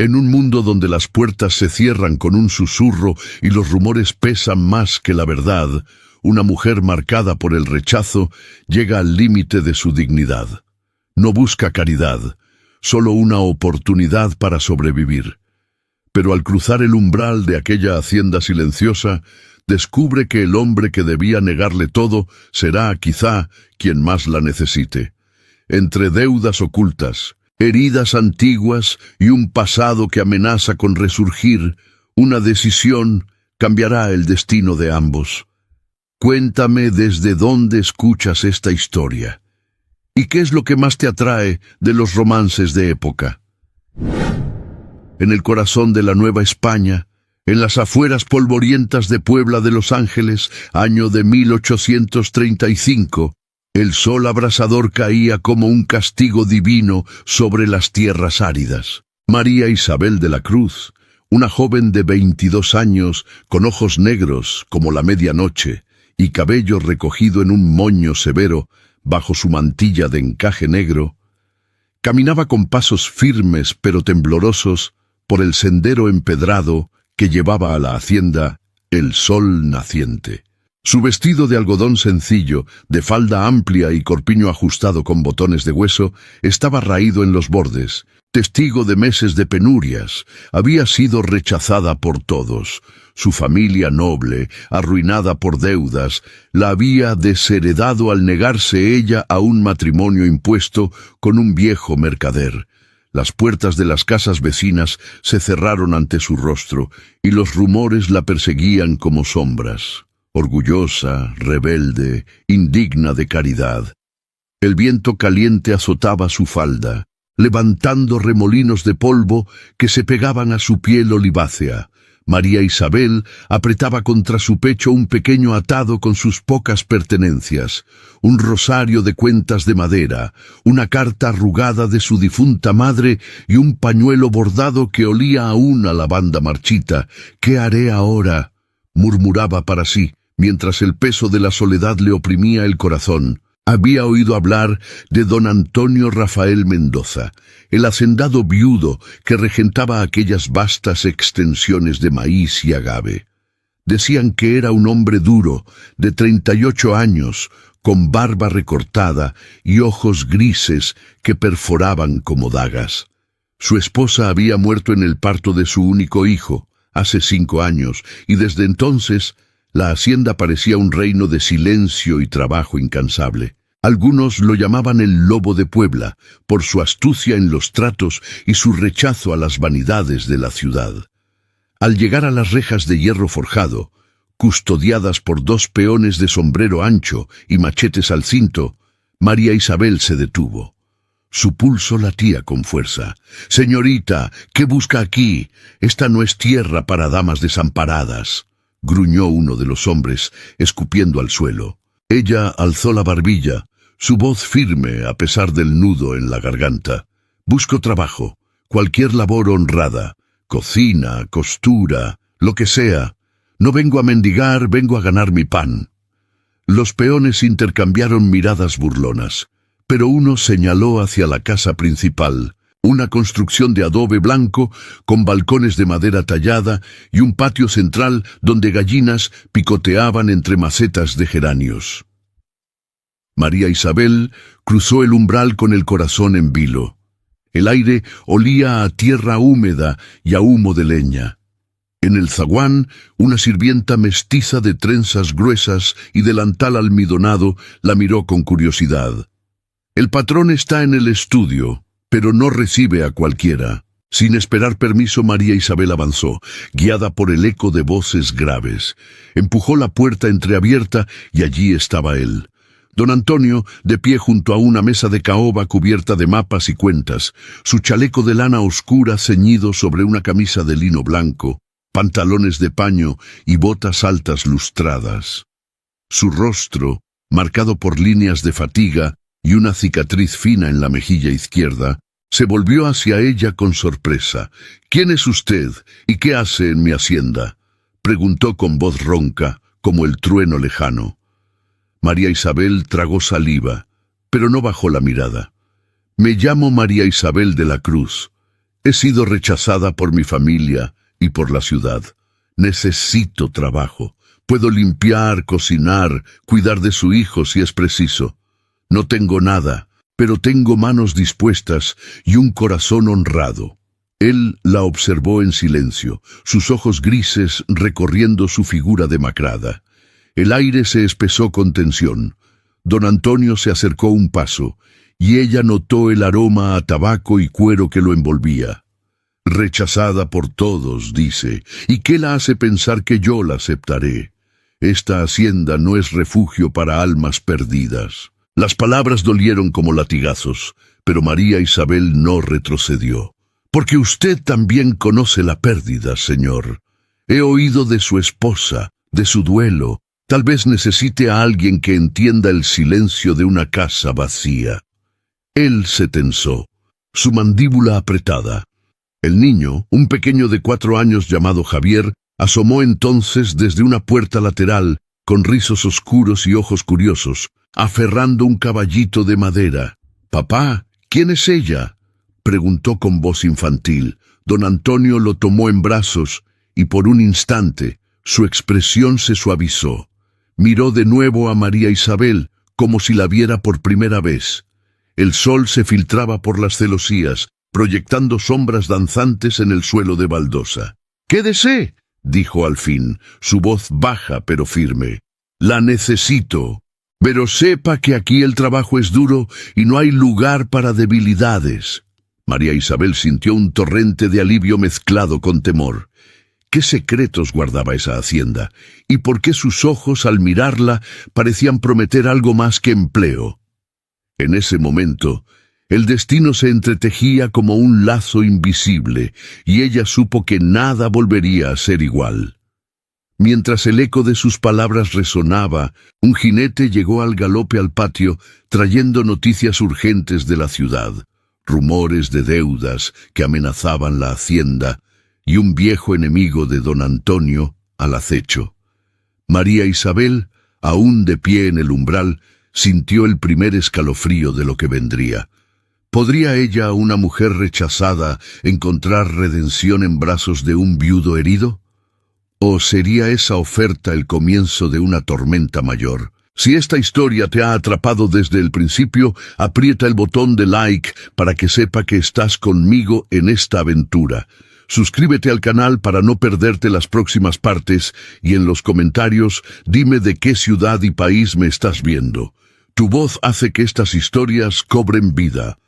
En un mundo donde las puertas se cierran con un susurro y los rumores pesan más que la verdad, una mujer marcada por el rechazo llega al límite de su dignidad. No busca caridad, solo una oportunidad para sobrevivir. Pero al cruzar el umbral de aquella hacienda silenciosa, descubre que el hombre que debía negarle todo será, quizá, quien más la necesite. Entre deudas ocultas, heridas antiguas y un pasado que amenaza con resurgir, una decisión cambiará el destino de ambos. Cuéntame desde dónde escuchas esta historia. ¿Y qué es lo que más te atrae de los romances de época? En el corazón de la Nueva España, en las afueras polvorientas de Puebla de Los Ángeles, año de 1835, el sol abrasador caía como un castigo divino sobre las tierras áridas. María Isabel de la Cruz, una joven de 22 años, con ojos negros como la medianoche y cabello recogido en un moño severo bajo su mantilla de encaje negro, caminaba con pasos firmes pero temblorosos por el sendero empedrado que llevaba a la hacienda El Sol Naciente. Su vestido de algodón sencillo, de falda amplia y corpiño ajustado con botones de hueso, estaba raído en los bordes. Testigo de meses de penurias, había sido rechazada por todos. Su familia noble, arruinada por deudas, la había desheredado al negarse ella a un matrimonio impuesto con un viejo mercader. Las puertas de las casas vecinas se cerraron ante su rostro y los rumores la perseguían como sombras. Orgullosa, rebelde, indigna de caridad. El viento caliente azotaba su falda, levantando remolinos de polvo que se pegaban a su piel olivácea. María Isabel apretaba contra su pecho un pequeño atado con sus pocas pertenencias, un rosario de cuentas de madera, una carta arrugada de su difunta madre y un pañuelo bordado que olía aún a lavanda marchita. ¿Qué haré ahora?, murmuraba para sí, mientras el peso de la soledad le oprimía el corazón. Había oído hablar de don Antonio Rafael Mendoza, el hacendado viudo que regentaba aquellas vastas extensiones de maíz y agave. Decían que era un hombre duro, de 38 años, con barba recortada y ojos grises que perforaban como dagas. Su esposa había muerto en el parto de su único hijo, hace 5 años, y desde entonces la hacienda parecía un reino de silencio y trabajo incansable. Algunos lo llamaban el Lobo de Puebla, por su astucia en los tratos y su rechazo a las vanidades de la ciudad. Al llegar a las rejas de hierro forjado, custodiadas por 2 peones de sombrero ancho y machetes al cinto, María Isabel se detuvo. Su pulso latía con fuerza. «Señorita, ¿qué busca aquí? Esta no es tierra para damas desamparadas», gruñó uno de los hombres, escupiendo al suelo. Ella alzó la barbilla, su voz firme a pesar del nudo en la garganta. «Busco trabajo, cualquier labor honrada, cocina, costura, lo que sea. No vengo a mendigar, vengo a ganar mi pan». Los peones intercambiaron miradas burlonas, pero uno señaló hacia la casa principal, una construcción de adobe blanco con balcones de madera tallada y un patio central donde gallinas picoteaban entre macetas de geranios. María Isabel cruzó el umbral con el corazón en vilo. El aire olía a tierra húmeda y a humo de leña. En el zaguán, una sirvienta mestiza de trenzas gruesas y delantal almidonado la miró con curiosidad. «El patrón está en el estudio, pero no recibe a cualquiera». Sin esperar permiso, María Isabel avanzó, guiada por el eco de voces graves. Empujó la puerta entreabierta y allí estaba él. Don Antonio, de pie junto a una mesa de caoba cubierta de mapas y cuentas, su chaleco de lana oscura ceñido sobre una camisa de lino blanco, pantalones de paño y botas altas lustradas. Su rostro, marcado por líneas de fatiga y una cicatriz fina en la mejilla izquierda, se volvió hacia ella con sorpresa. «¿Quién es usted y qué hace en mi hacienda?», preguntó con voz ronca, como el trueno lejano. María Isabel tragó saliva, pero no bajó la mirada. «Me llamo María Isabel de la Cruz. He sido rechazada por mi familia y por la ciudad. Necesito trabajo. Puedo limpiar, cocinar, cuidar de su hijo si es preciso. No tengo nada, pero tengo manos dispuestas y un corazón honrado. Él la observó en silencio, sus ojos grises recorriendo su figura demacrada. El aire se espesó con tensión. Don Antonio se acercó un paso, y ella notó el aroma a tabaco y cuero que lo envolvía. Rechazada por todos, dice, ¿y qué la hace pensar que yo la aceptaré? Esta hacienda no es refugio para almas perdidas. Las palabras dolieron como latigazos, pero María Isabel no retrocedió. Porque usted también conoce la pérdida, señor. He oído de su esposa, de su duelo. Tal vez necesite a alguien que entienda el silencio de una casa vacía. Él se tensó, su mandíbula apretada. El niño, un pequeño de 4 años llamado Javier, asomó entonces desde una puerta lateral, con rizos oscuros y ojos curiosos, aferrando un caballito de madera. «Papá, ¿quién es ella?», preguntó con voz infantil. Don Antonio lo tomó en brazos, y por un instante, su expresión se suavizó. Miró de nuevo a María Isabel, como si la viera por primera vez. El sol se filtraba por las celosías, proyectando sombras danzantes en el suelo de baldosa. «¡Quédese!», dijo al fin, su voz baja pero firme. «La necesito. Pero sepa que aquí el trabajo es duro y no hay lugar para debilidades». María Isabel sintió un torrente de alivio mezclado con temor. ¿Qué secretos guardaba esa hacienda? ¿Y por qué sus ojos, al mirarla, parecían prometer algo más que empleo? En ese momento, el destino se entretejía como un lazo invisible, y ella supo que nada volvería a ser igual. Mientras el eco de sus palabras resonaba, un jinete llegó al galope al patio, trayendo noticias urgentes de la ciudad, rumores de deudas que amenazaban la hacienda, y un viejo enemigo de don Antonio al acecho. María Isabel, aún de pie en el umbral, sintió el primer escalofrío de lo que vendría. ¿Podría ella, una mujer rechazada, encontrar redención en brazos de un viudo herido? ¿O sería esa oferta el comienzo de una tormenta mayor? Si esta historia te ha atrapado desde el principio, aprieta el botón de like para que sepa que estás conmigo en esta aventura. Suscríbete al canal para no perderte las próximas partes y en los comentarios dime de qué ciudad y país me estás viendo. Tu voz hace que estas historias cobren vida.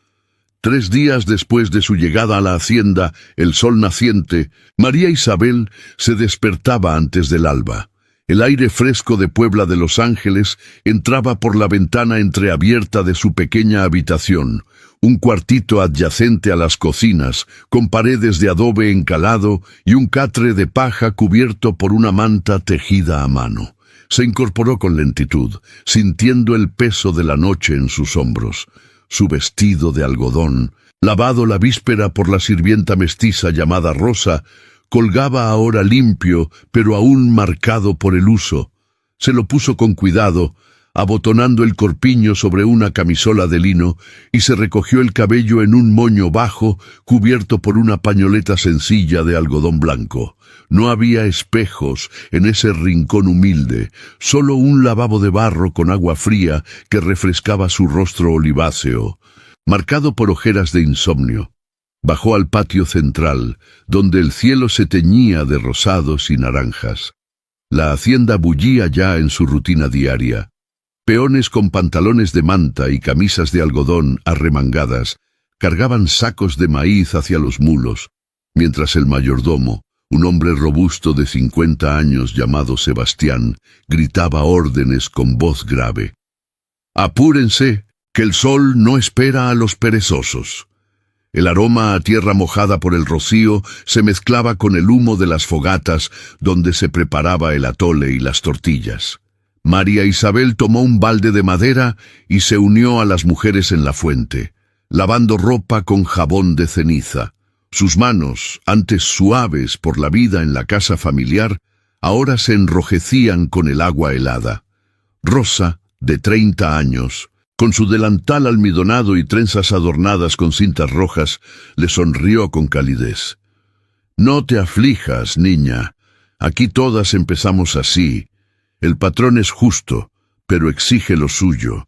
3 días después de su llegada a la hacienda, el sol naciente, María Isabel se despertaba antes del alba. El aire fresco de Puebla de Los Ángeles entraba por la ventana entreabierta de su pequeña habitación, un cuartito adyacente a las cocinas, con paredes de adobe encalado y un catre de paja cubierto por una manta tejida a mano. Se incorporó con lentitud, sintiendo el peso de la noche en sus hombros. Su vestido de algodón, lavado la víspera por la sirvienta mestiza llamada Rosa, colgaba ahora limpio, pero aún marcado por el uso. Se lo puso con cuidado, abotonando el corpiño sobre una camisola de lino, y se recogió el cabello en un moño bajo, cubierto por una pañoleta sencilla de algodón blanco. No había espejos en ese rincón humilde, solo un lavabo de barro con agua fría que refrescaba su rostro oliváceo, marcado por ojeras de insomnio. Bajó al patio central, donde el cielo se teñía de rosados y naranjas. La hacienda bullía ya en su rutina diaria. Peones con pantalones de manta y camisas de algodón arremangadas cargaban sacos de maíz hacia los mulos, mientras el mayordomo, un hombre robusto de 50 años llamado Sebastián, gritaba órdenes con voz grave. «Apúrense, que el sol no espera a los perezosos». El aroma a tierra mojada por el rocío se mezclaba con el humo de las fogatas donde se preparaba el atole y las tortillas. María Isabel tomó un balde de madera y se unió a las mujeres en la fuente, lavando ropa con jabón de ceniza. Sus manos, antes suaves por la vida en la casa familiar, ahora se enrojecían con el agua helada. Rosa, de 30 años, Con su delantal almidonado y trenzas adornadas con cintas rojas, le sonrió con calidez. «No te aflijas, niña. Aquí todas empezamos así. El patrón es justo, pero exige lo suyo».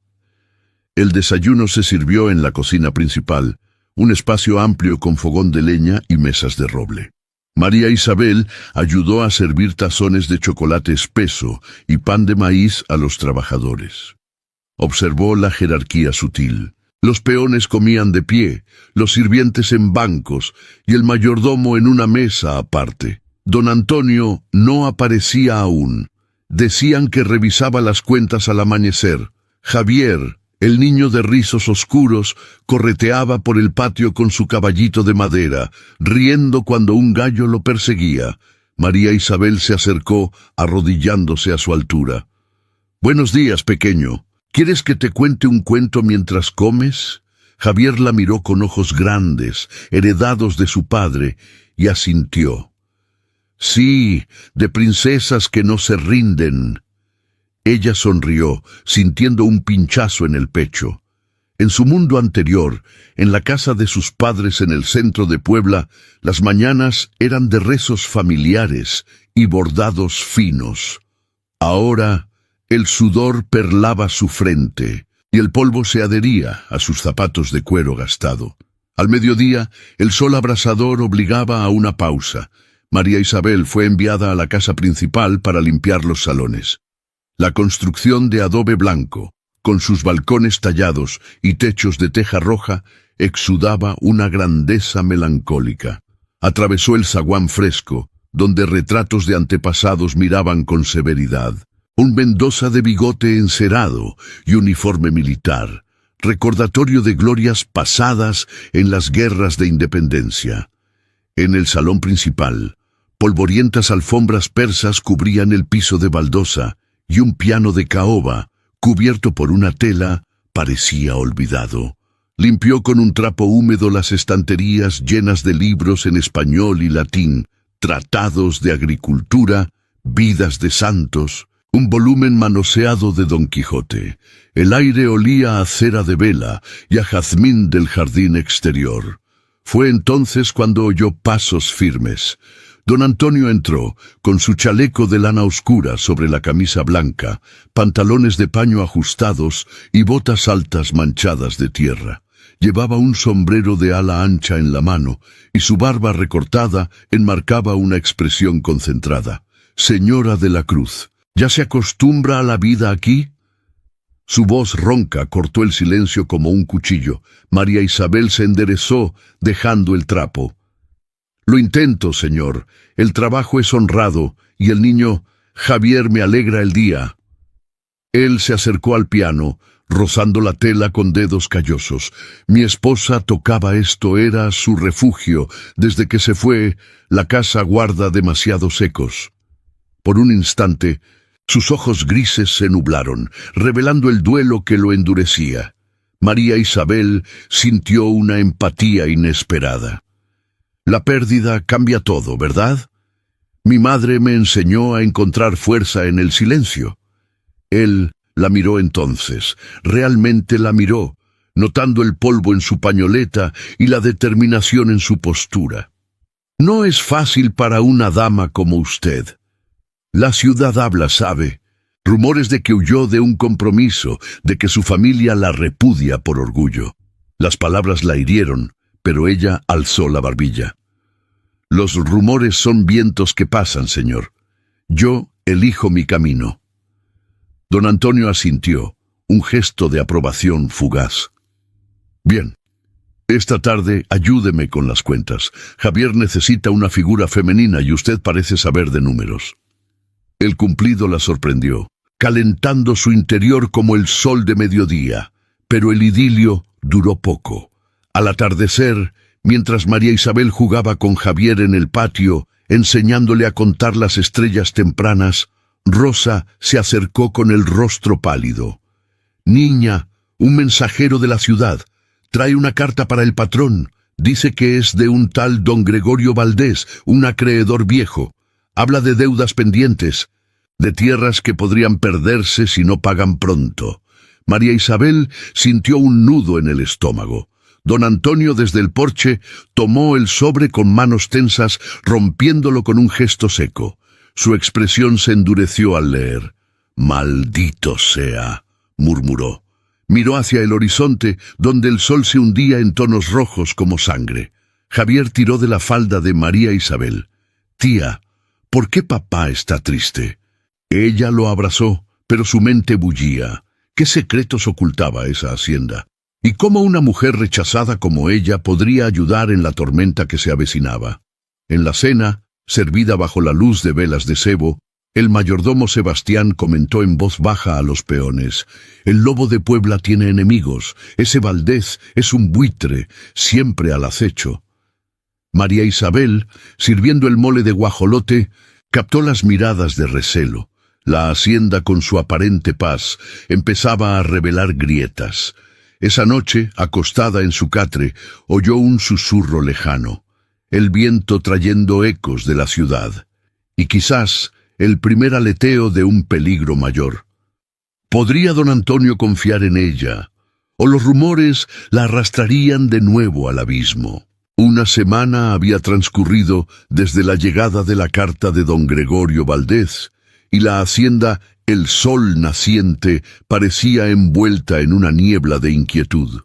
El desayuno se sirvió en la cocina principal, un espacio amplio con fogón de leña y mesas de roble. María Isabel ayudó a servir tazones de chocolate espeso y pan de maíz a los trabajadores. Observó la jerarquía sutil. Los peones comían de pie, los sirvientes en bancos y el mayordomo en una mesa aparte. Don Antonio no aparecía aún. Decían que revisaba las cuentas al amanecer. Javier, el niño de rizos oscuros, correteaba por el patio con su caballito de madera, riendo cuando un gallo lo perseguía. María Isabel se acercó, arrodillándose a su altura. «Buenos días, pequeño. ¿Quieres que te cuente un cuento mientras comes?» Javier la miró con ojos grandes, heredados de su padre, y asintió. «Sí, de princesas que no se rinden». Ella sonrió, sintiendo un pinchazo en el pecho. En su mundo anterior, en la casa de sus padres en el centro de Puebla, las mañanas eran de rezos familiares y bordados finos. Ahora, el sudor perlaba su frente y el polvo se adhería a sus zapatos de cuero gastado. Al mediodía, el sol abrasador obligaba a una pausa. María Isabel fue enviada a la casa principal para limpiar los salones. La construcción de adobe blanco, con sus balcones tallados y techos de teja roja, exudaba una grandeza melancólica. Atravesó el zaguán fresco, donde retratos de antepasados miraban con severidad. Un Mendoza de bigote encerado y uniforme militar, recordatorio de glorias pasadas en las guerras de independencia. En el salón principal, polvorientas alfombras persas cubrían el piso de baldosa, y un piano de caoba, cubierto por una tela, parecía olvidado. Limpió con un trapo húmedo las estanterías llenas de libros en español y latín, tratados de agricultura, vidas de santos, un volumen manoseado de Don Quijote. El aire olía a cera de vela y a jazmín del jardín exterior. Fue entonces cuando oyó pasos firmes. Don Antonio entró, con su chaleco de lana oscura sobre la camisa blanca, pantalones de paño ajustados y botas altas manchadas de tierra. Llevaba un sombrero de ala ancha en la mano, y su barba recortada enmarcaba una expresión concentrada. «Señora de la Cruz, ¿ya se acostumbra a la vida aquí?» Su voz ronca cortó el silencio como un cuchillo. María Isabel se enderezó, dejando el trapo. «Lo intento, señor. El trabajo es honrado, y el niño, Javier, me alegra el día». Él se acercó al piano, rozando la tela con dedos callosos. «Mi esposa tocaba esto, era su refugio. Desde que se fue, la casa guarda demasiados ecos». Por un instante, sus ojos grises se nublaron, revelando el duelo que lo endurecía. María Isabel sintió una empatía inesperada. «La pérdida cambia todo, ¿verdad? Mi madre me enseñó a encontrar fuerza en el silencio». Él la miró entonces, realmente la miró, notando el polvo en su pañoleta y la determinación en su postura. «No es fácil para una dama como usted. La ciudad habla, sabe. Rumores de que huyó de un compromiso, de que su familia la repudia por orgullo». Las palabras la hirieron, pero ella alzó la barbilla. «Los rumores son vientos que pasan, señor. Yo elijo mi camino». Don Antonio asintió, un gesto de aprobación fugaz. «Bien. Esta tarde ayúdeme con las cuentas. Javier necesita una figura femenina y usted parece saber de números». El cumplido la sorprendió, calentando su interior como el sol de mediodía, pero el idilio duró poco. Al atardecer, mientras María Isabel jugaba con Javier en el patio, enseñándole a contar las estrellas tempranas, Rosa se acercó con el rostro pálido. «Niña, un mensajero de la ciudad. Trae una carta para el patrón. Dice que es de un tal don Gregorio Valdés, un acreedor viejo. Habla de deudas pendientes, de tierras que podrían perderse si no pagan pronto. María Isabel sintió un nudo en el estómago. Don Antonio desde el porche tomó el sobre con manos tensas, rompiéndolo con un gesto seco. Su expresión se endureció al leer. «Maldito sea», murmuró. Miró hacia el horizonte, donde el sol se hundía en tonos rojos como sangre. Javier tiró de la falda de María Isabel. «Tía, ¿por qué papá está triste?» Ella lo abrazó, pero su mente bullía. ¿Qué secretos ocultaba esa hacienda? ¿Y cómo una mujer rechazada como ella podría ayudar en la tormenta que se avecinaba? En la cena, servida bajo la luz de velas de cebo, el mayordomo Sebastián comentó en voz baja a los peones: «El lobo de Puebla tiene enemigos. Ese Valdés es un buitre, siempre al acecho». María Isabel, sirviendo el mole de guajolote, captó las miradas de recelo. La hacienda, con su aparente paz, empezaba a revelar grietas. Esa noche, acostada en su catre, oyó un susurro lejano, el viento trayendo ecos de la ciudad, y quizás el primer aleteo de un peligro mayor. ¿Podría don Antonio confiar en ella? ¿O los rumores la arrastrarían de nuevo al abismo? Una semana había transcurrido desde la llegada de la carta de don Gregorio Valdés, y la hacienda El Sol Naciente parecía envuelta en una niebla de inquietud.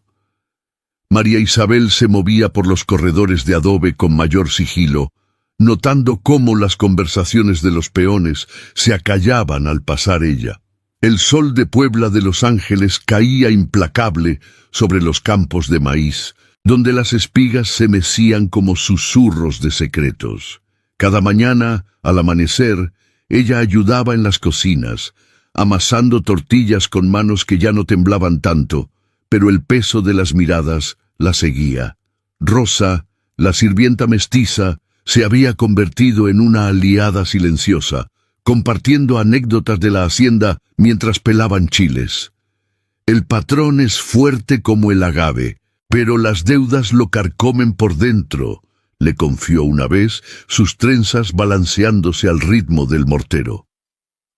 María Isabel se movía por los corredores de adobe con mayor sigilo, notando cómo las conversaciones de los peones se acallaban al pasar ella. El sol de Puebla de Los Ángeles caía implacable sobre los campos de maíz, donde las espigas se mecían como susurros de secretos. Cada mañana, al amanecer, ella ayudaba en las cocinas, amasando tortillas con manos que ya no temblaban tanto, pero el peso de las miradas la seguía. Rosa, la sirvienta mestiza, se había convertido en una aliada silenciosa, compartiendo anécdotas de la hacienda mientras pelaban chiles. El patrón es fuerte como el agave, pero las deudas lo carcomen por dentro, le confió una vez, sus trenzas balanceándose al ritmo del mortero.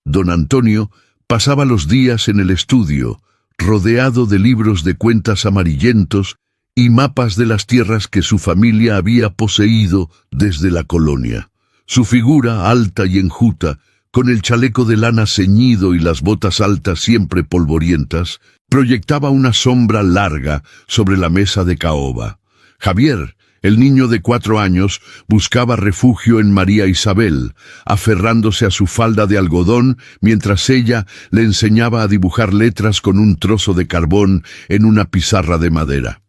Don Antonio pasaba los días en el estudio, rodeado de libros de cuentas amarillentos y mapas de las tierras que su familia había poseído desde la colonia. Su figura, alta y enjuta, con el chaleco de lana ceñido y las botas altas siempre polvorientas, proyectaba una sombra larga sobre la mesa de caoba. Javier, el niño de 4 años, buscaba refugio en María Isabel, aferrándose a su falda de algodón mientras ella le enseñaba a dibujar letras con un trozo de carbón en una pizarra de madera.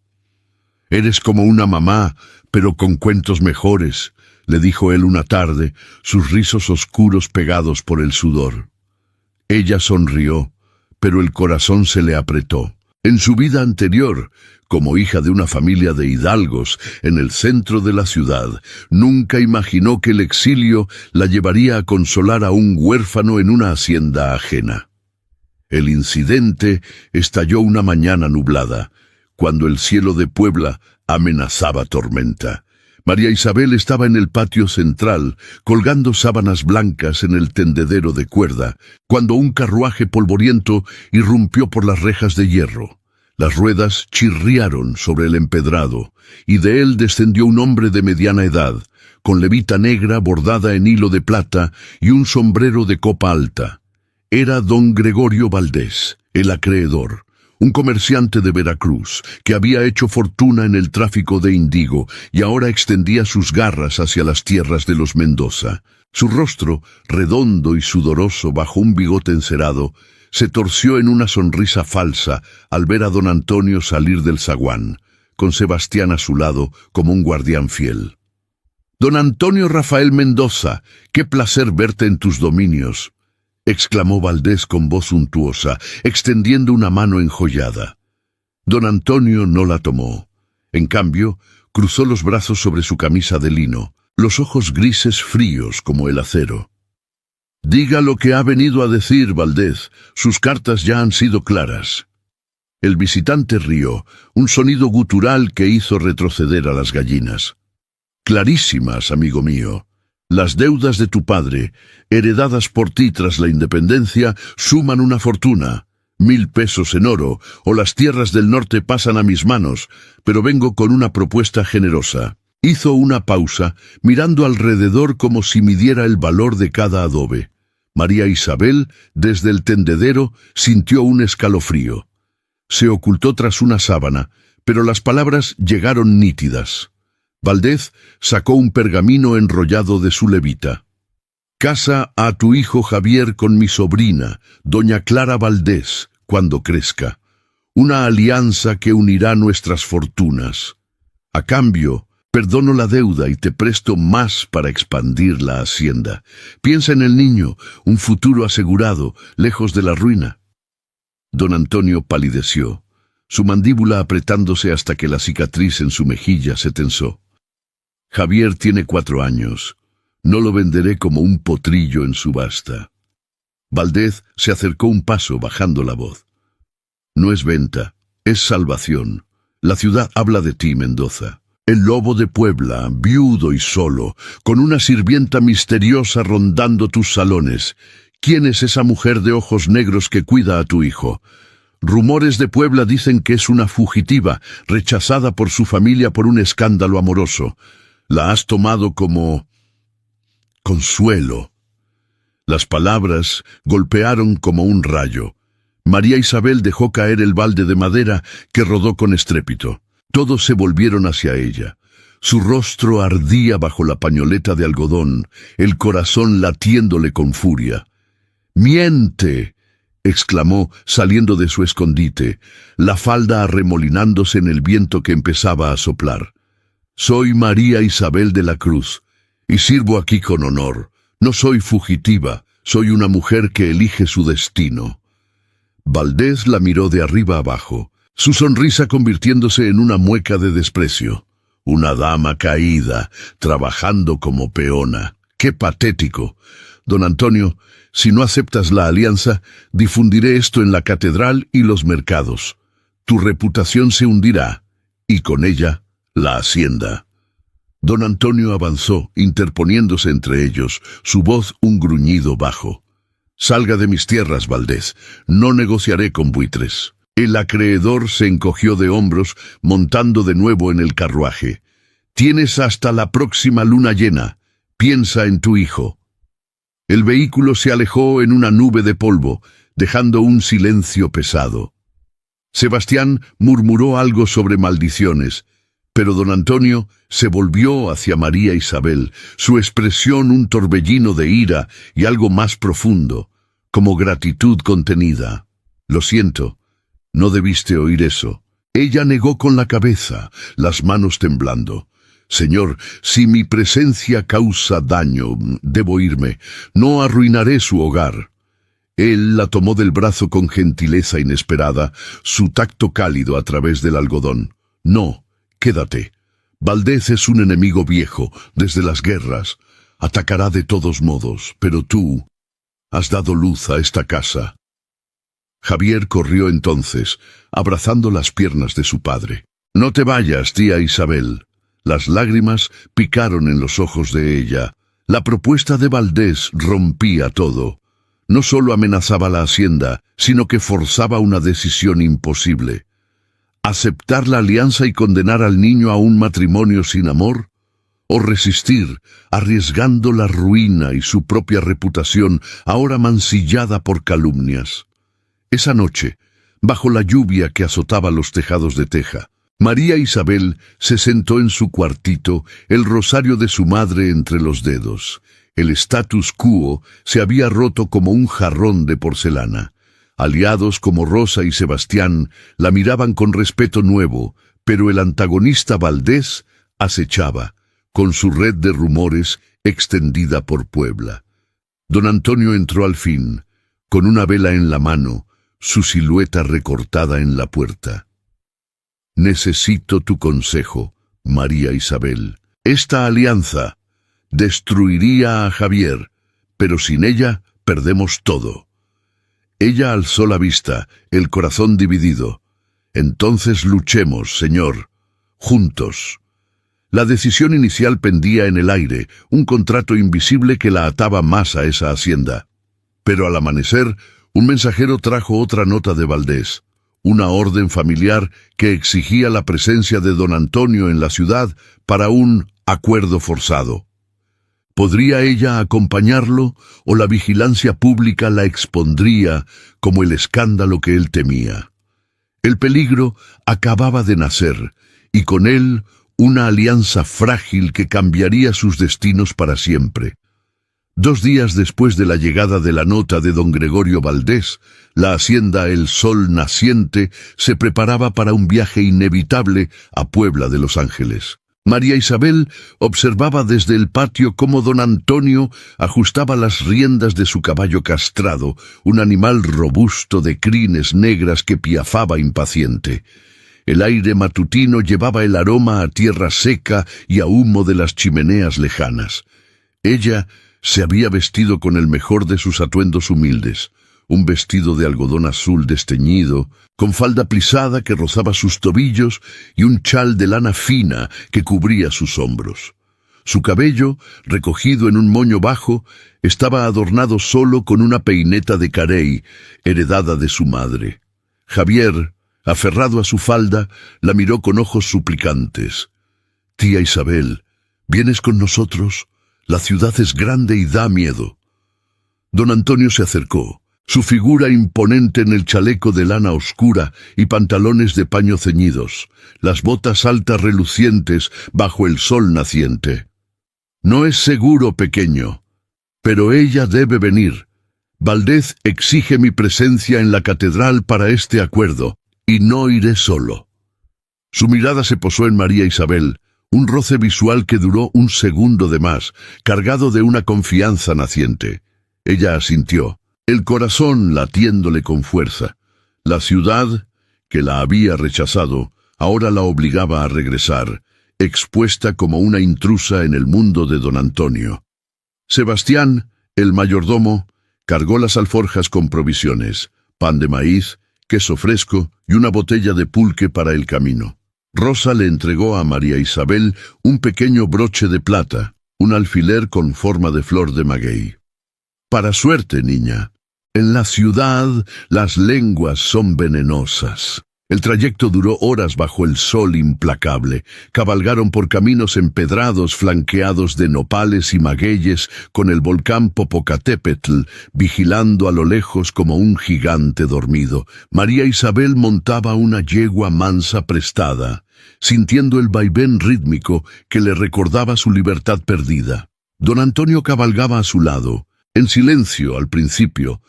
«Eres como una mamá, pero con cuentos mejores», le dijo él una tarde, sus rizos oscuros pegados por el sudor. Ella sonrió, pero el corazón se le apretó. En su vida anterior, como hija de una familia de hidalgos en el centro de la ciudad, nunca imaginó que el exilio la llevaría a consolar a un huérfano en una hacienda ajena. El incidente estalló una mañana nublada, cuando el cielo de Puebla amenazaba tormenta. María Isabel estaba en el patio central, colgando sábanas blancas en el tendedero de cuerda, cuando un carruaje polvoriento irrumpió por las rejas de hierro. Las ruedas chirriaron sobre el empedrado, y de él descendió un hombre de mediana edad, con levita negra bordada en hilo de plata y un sombrero de copa alta. Era don Gregorio Valdés, el acreedor, un comerciante de Veracruz, que había hecho fortuna en el tráfico de indigo y ahora extendía sus garras hacia las tierras de los Mendoza. Su rostro, redondo y sudoroso bajo un bigote encerado, se torció en una sonrisa falsa al ver a don Antonio salir del zaguán, con Sebastián a su lado como un guardián fiel. «Don Antonio Rafael Mendoza, qué placer verte en tus dominios», exclamó Valdés con voz suntuosa, extendiendo una mano enjollada. Don Antonio no la tomó. En cambio, cruzó los brazos sobre su camisa de lino, los ojos grises fríos como el acero. «Diga lo que ha venido a decir, Valdés. Sus cartas ya han sido claras». El visitante rió, un sonido gutural que hizo retroceder a las gallinas. «Clarísimas, amigo mío. Las deudas de tu padre, heredadas por ti tras la independencia, suman una fortuna. 1000 pesos en oro, o las tierras del norte pasan a mis manos, pero vengo con una propuesta generosa. Hizo una pausa, mirando alrededor como si midiera el valor de cada adobe. María Isabel, desde el tendedero, sintió un escalofrío. Se ocultó tras una sábana, pero las palabras llegaron nítidas. Valdez sacó un pergamino enrollado de su levita. Casa a tu hijo Javier con mi sobrina, doña Clara Valdez, cuando crezca. Una alianza que unirá nuestras fortunas. A cambio, perdono la deuda y te presto más para expandir la hacienda. Piensa en el niño, un futuro asegurado, lejos de la ruina. Don Antonio palideció, su mandíbula apretándose hasta que la cicatriz en su mejilla se tensó. Javier tiene 4 años. No lo venderé como un potrillo en subasta. Valdez se acercó un paso bajando la voz. No es venta, es salvación. La ciudad habla de ti, Mendoza. El lobo de Puebla, viudo y solo, con una sirvienta misteriosa rondando tus salones. ¿Quién es esa mujer de ojos negros que cuida a tu hijo? Rumores de Puebla dicen que es una fugitiva, rechazada por su familia por un escándalo amoroso. La has tomado como consuelo. Las palabras golpearon como un rayo. María Isabel dejó caer el balde de madera que rodó con estrépito. Todos se volvieron hacia ella. Su rostro ardía bajo la pañoleta de algodón, el corazón latiéndole con furia. «¡Miente!», exclamó, saliendo de su escondite, la falda arremolinándose en el viento que empezaba a soplar. «Soy María Isabel de la Cruz, y sirvo aquí con honor. No soy fugitiva, soy una mujer que elige su destino». Valdez la miró de arriba abajo, su sonrisa convirtiéndose en una mueca de desprecio. Una dama caída, trabajando como peona. ¡Qué patético! Don Antonio, si no aceptas la alianza, difundiré esto en la catedral y los mercados. Tu reputación se hundirá, y con ella, la hacienda. Don Antonio avanzó, interponiéndose entre ellos, su voz un gruñido bajo. «Salga de mis tierras, Valdez. No negociaré con buitres». El acreedor se encogió de hombros, montando de nuevo en el carruaje. «Tienes hasta la próxima luna llena. Piensa en tu hijo». El vehículo se alejó en una nube de polvo, dejando un silencio pesado. Sebastián murmuró algo sobre maldiciones, pero don Antonio se volvió hacia María Isabel, su expresión un torbellino de ira y algo más profundo, como gratitud contenida. «Lo siento, no debiste oír eso». Ella negó con la cabeza, las manos temblando. «Señor, si mi presencia causa daño, debo irme. No arruinaré su hogar». Él la tomó del brazo con gentileza inesperada, su tacto cálido a través del algodón. «No, quédate. Valdez es un enemigo viejo, desde las guerras. Atacará de todos modos, pero tú has dado luz a esta casa». Javier corrió entonces, abrazando las piernas de su padre. «No te vayas, tía Isabel». Las lágrimas picaron en los ojos de ella. La propuesta de Valdez rompía todo. No solo amenazaba la hacienda, sino que forzaba una decisión imposible. ¿Aceptar la alianza y condenar al niño a un matrimonio sin amor? ¿O resistir, arriesgando la ruina y su propia reputación, ahora mancillada por calumnias? Esa noche, bajo la lluvia que azotaba los tejados de teja, María Isabel se sentó en su cuartito, el rosario de su madre entre los dedos. El status quo se había roto como un jarrón de porcelana. Aliados como Rosa y Sebastián la miraban con respeto nuevo, pero el antagonista Valdez acechaba, con su red de rumores extendida por Puebla. Don Antonio entró al fin, con una vela en la mano, su silueta recortada en la puerta. «Necesito tu consejo, María Isabel. Esta alianza destruiría a Javier, pero sin ella perdemos todo». Ella alzó la vista, el corazón dividido. «Entonces luchemos, señor, juntos». La decisión inicial pendía en el aire, un contrato invisible que la ataba más a esa hacienda. Pero al amanecer, Un mensajero trajo otra nota de Valdés, una orden familiar que exigía la presencia de don Antonio en la ciudad para un acuerdo forzado. ¿Podría ella acompañarlo o la vigilancia pública la expondría como el escándalo que él temía? El peligro acababa de nacer, y con él una alianza frágil que cambiaría sus destinos para siempre. 2 días después de la llegada de la nota de don Gregorio Valdés, la hacienda El Sol Naciente se preparaba para un viaje inevitable a Puebla de Los Ángeles. María Isabel observaba desde el patio cómo don Antonio ajustaba las riendas de su caballo castrado, un animal robusto de crines negras que piafaba impaciente. El aire matutino llevaba el aroma a tierra seca y a humo de las chimeneas lejanas. Ella se había vestido con el mejor de sus atuendos humildes, un vestido de algodón azul desteñido, con falda plisada que rozaba sus tobillos y un chal de lana fina que cubría sus hombros. Su cabello, recogido en un moño bajo, estaba adornado solo con una peineta de carey, heredada de su madre. Javier, aferrado a su falda, la miró con ojos suplicantes. «Tía Isabel, ¿vienes con nosotros? La ciudad es grande y da miedo». Don Antonio se acercó. Su figura imponente en el chaleco de lana oscura y pantalones de paño ceñidos, las botas altas relucientes bajo el sol naciente. «No es seguro, pequeño, pero ella debe venir. Valdés exige mi presencia en la catedral para este acuerdo, y no iré solo». Su mirada se posó en María Isabel, un roce visual que duró un segundo de más, cargado de una confianza naciente. Ella asintió, el corazón latiéndole con fuerza. La ciudad, que la había rechazado, ahora la obligaba a regresar, expuesta como una intrusa en el mundo de don Antonio. Sebastián, el mayordomo, cargó las alforjas con provisiones, pan de maíz, queso fresco y una botella de pulque para el camino. Rosa le entregó a María Isabel un pequeño broche de plata, un alfiler con forma de flor de maguey. «Para suerte, niña. En la ciudad las lenguas son venenosas». El trayecto duró horas bajo el sol implacable. Cabalgaron por caminos empedrados flanqueados de nopales y magueyes, con el volcán Popocatépetl vigilando a lo lejos como un gigante dormido. María Isabel montaba una yegua mansa prestada, sintiendo el vaivén rítmico que le recordaba su libertad perdida. Don Antonio cabalgaba a su lado, en silencio al principio,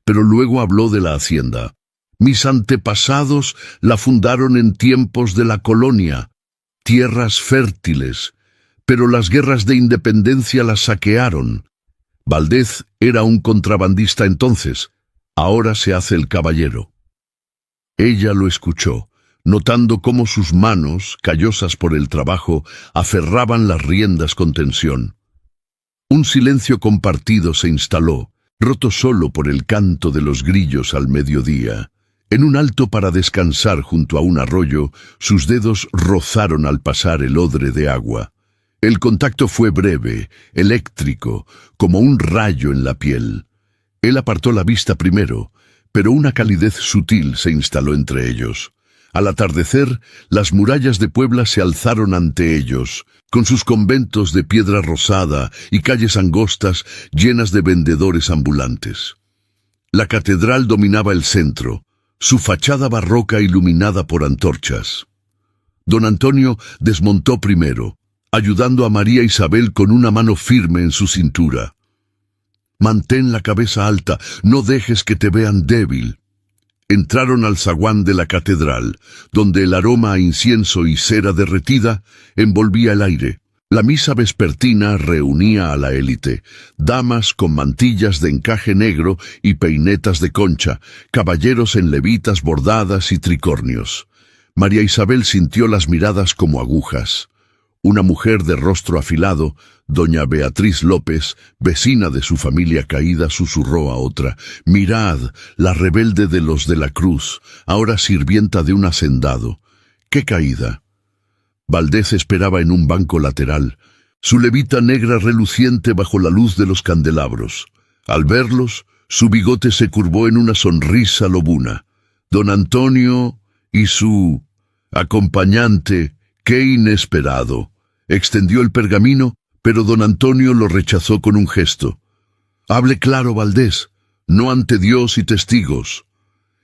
pero luego habló de la hacienda. «Mis antepasados la fundaron en tiempos de la colonia, tierras fértiles, pero las guerras de independencia las saquearon. Valdés era un contrabandista entonces, ahora se hace el caballero». Ella lo escuchó, notando cómo sus manos, callosas por el trabajo, aferraban las riendas con tensión. Un silencio compartido se instaló, roto solo por el canto de los grillos al mediodía. En un alto para descansar junto a un arroyo, sus dedos rozaron al pasar el odre de agua. El contacto fue breve, eléctrico, como un rayo en la piel. Él apartó la vista primero, pero una calidez sutil se instaló entre ellos. Al atardecer, las murallas de Puebla se alzaron ante ellos, con sus conventos de piedra rosada y calles angostas llenas de vendedores ambulantes. La catedral dominaba el centro, su fachada barroca iluminada por antorchas. Don Antonio desmontó primero, ayudando a María Isabel con una mano firme en su cintura. «Mantén la cabeza alta, no dejes que te vean débil». Entraron al zaguán de la catedral, donde el aroma a incienso y cera derretida envolvía el aire. La misa vespertina reunía a la élite, damas con mantillas de encaje negro y peinetas de concha, caballeros en levitas bordadas y tricornios. María Isabel sintió las miradas como agujas. Una mujer de rostro afilado, doña Beatriz López, vecina de su familia caída, susurró a otra: «Mirad, la rebelde de los de la Cruz, ahora sirvienta de un hacendado. ¡Qué caída!». Valdés esperaba en un banco lateral, su levita negra reluciente bajo la luz de los candelabros. Al verlos, Su bigote se curvó en una sonrisa lobuna. Don Antonio y su acompañante, qué inesperado. Extendió el pergamino, pero don Antonio lo rechazó con un gesto. Hable claro, Valdés, no ante Dios y testigos.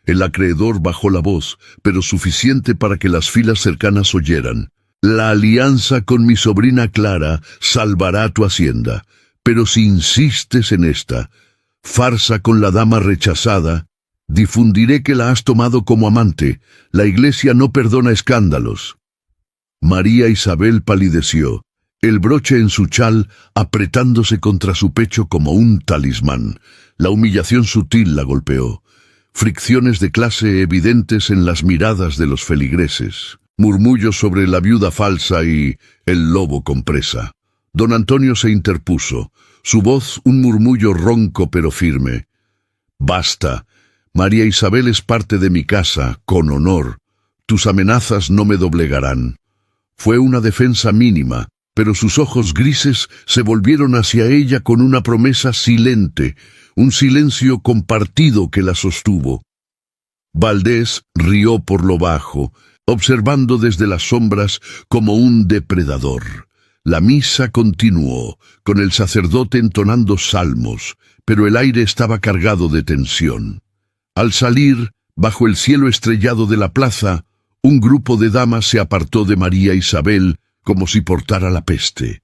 El acreedor bajó la voz, pero suficiente para que las filas cercanas oyeran. La alianza con mi sobrina Clara salvará tu hacienda, pero si insistes en esta farsa con la dama rechazada, difundiré que la has tomado como amante. La iglesia no perdona escándalos. María Isabel palideció, el broche en su chal apretándose contra su pecho como un talismán. La humillación sutil la golpeó. Fricciones de clase evidentes en las miradas de los feligreses. Murmullos sobre la viuda falsa y el lobo con presa. Don Antonio se interpuso, su voz un murmullo ronco pero firme. Basta, María Isabel es parte de mi casa, con honor. Tus amenazas no me doblegarán. Fue una defensa mínima, pero sus ojos grises se volvieron hacia ella con una promesa silente, un silencio compartido que la sostuvo. Valdés rió por lo bajo, observando desde las sombras como un depredador. La misa continuó, con el sacerdote entonando salmos, pero el aire estaba cargado de tensión. Al salir, bajo el cielo estrellado de la plaza, un grupo de damas se apartó de María Isabel como si portara la peste.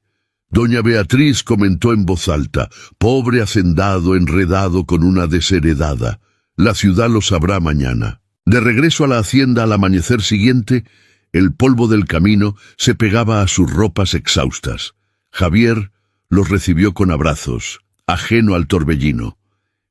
Doña Beatriz comentó en voz alta, pobre hacendado enredado con una desheredada. La ciudad lo sabrá mañana. De regreso a la hacienda al amanecer siguiente, el polvo del camino se pegaba a sus ropas exhaustas. Javier los recibió con abrazos, ajeno al torbellino.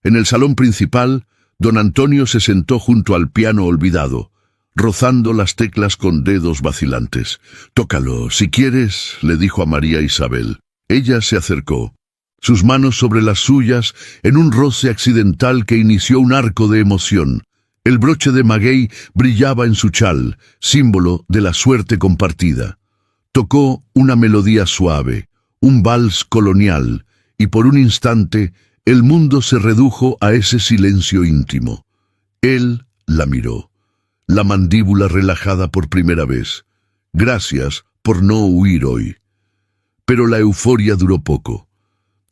En el salón principal, don Antonio se sentó junto al piano olvidado, rozando las teclas con dedos vacilantes. «Tócalo, si quieres», le dijo a María Isabel. Ella se acercó, sus manos sobre las suyas, en un roce accidental que inició un arco de emoción. El broche de maguey brillaba en su chal, símbolo de la suerte compartida. Tocó una melodía suave, un vals colonial, y por un instante el mundo se redujo a ese silencio íntimo. Él la miró, la mandíbula relajada por primera vez. Gracias por no huir hoy. Pero la euforia duró poco.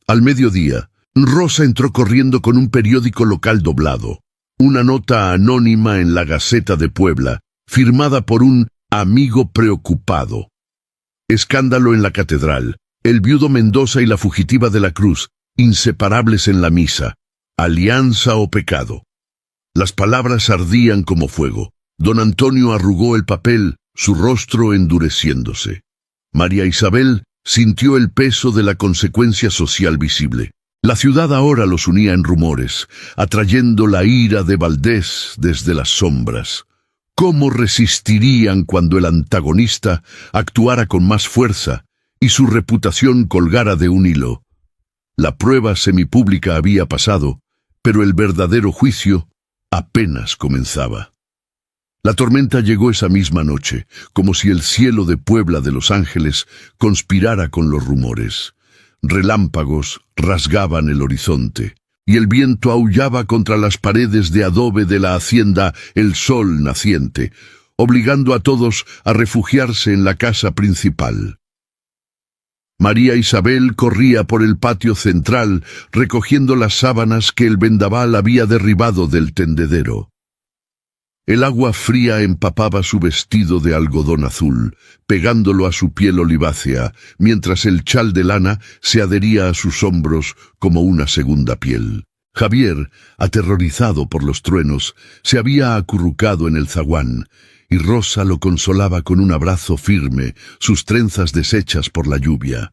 Al mediodía, Rosa entró corriendo con un periódico local doblado. Una nota anónima en la Gaceta de Puebla, firmada por un amigo preocupado. Escándalo en la catedral. El viudo Mendoza y la fugitiva de la Cruz, inseparables en la misa. Alianza o pecado. Las palabras ardían como fuego. Don Antonio arrugó el papel, su rostro endureciéndose. María Isabel sintió el peso de la consecuencia social visible. La ciudad ahora los unía en rumores, atrayendo la ira de Valdés desde las sombras. ¿Cómo resistirían cuando el antagonista actuara con más fuerza y su reputación colgara de un hilo? La prueba semipública había pasado, pero el verdadero juicio apenas comenzaba. La tormenta llegó esa misma noche, como si el cielo de Puebla de Los Ángeles conspirara con los rumores. Relámpagos rasgaban el horizonte, y el viento aullaba contra las paredes de adobe de la hacienda El Sol naciente, obligando a todos a refugiarse en la casa principal. María Isabel corría por el patio central, recogiendo las sábanas que el vendaval había derribado del tendedero. El agua fría empapaba su vestido de algodón azul, pegándolo a su piel olivácea, mientras el chal de lana se adhería a sus hombros como una segunda piel. Javier, aterrorizado por los truenos, se había acurrucado en el zaguán, y Rosa lo consolaba con un abrazo firme, sus trenzas deshechas por la lluvia.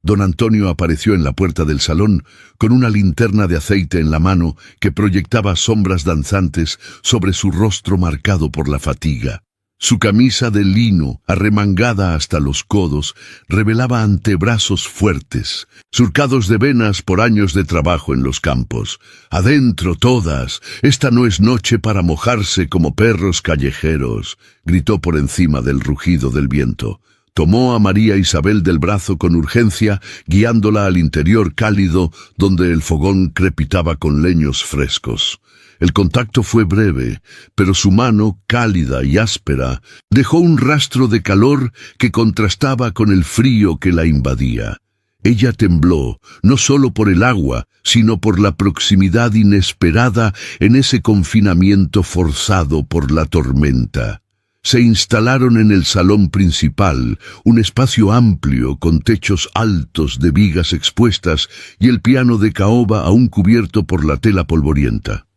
Don Antonio apareció en la puerta del salón con una linterna de aceite en la mano que proyectaba sombras danzantes sobre su rostro marcado por la fatiga. Su camisa de lino, arremangada hasta los codos, revelaba antebrazos fuertes, surcados de venas por años de trabajo en los campos. «Adentro todas, esta no es noche para mojarse como perros callejeros», gritó por encima del rugido del viento. Tomó a María Isabel del brazo con urgencia, guiándola al interior cálido donde el fogón crepitaba con leños frescos. El contacto fue breve, pero su mano, cálida y áspera, dejó un rastro de calor que contrastaba con el frío que la invadía. Ella tembló, no solo por el agua, sino por la proximidad inesperada en ese confinamiento forzado por la tormenta. Se instalaron en el salón principal, un espacio amplio con techos altos de vigas expuestas y el piano de caoba aún cubierto por la tela polvorienta.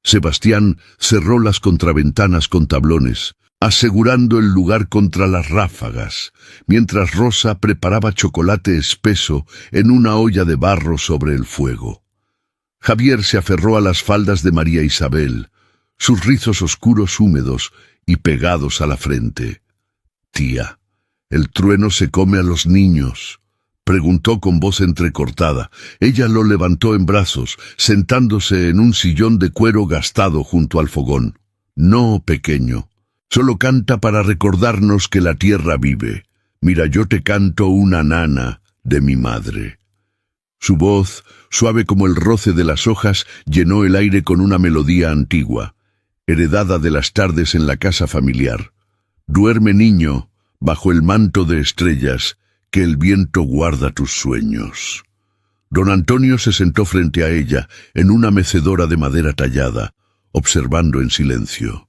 Sebastián cerró las contraventanas con tablones, asegurando el lugar contra las ráfagas, mientras Rosa preparaba chocolate espeso en una olla de barro sobre el fuego. Javier se aferró a las faldas de María Isabel, sus rizos oscuros húmedos y pegados a la frente. «Tía, ¿el trueno se come a los niños?», preguntó con voz entrecortada. Ella lo levantó en brazos, sentándose en un sillón de cuero gastado junto al fogón. «No, pequeño, solo canta para recordarnos que la tierra vive. Mira, yo te canto una nana de mi madre». Su voz, suave como el roce de las hojas, llenó el aire con una melodía antigua, heredada de las tardes en la casa familiar. «Duerme, niño, bajo el manto de estrellas, que el viento guarda tus sueños». Don Antonio se sentó frente a ella, en una mecedora de madera tallada, observando en silencio.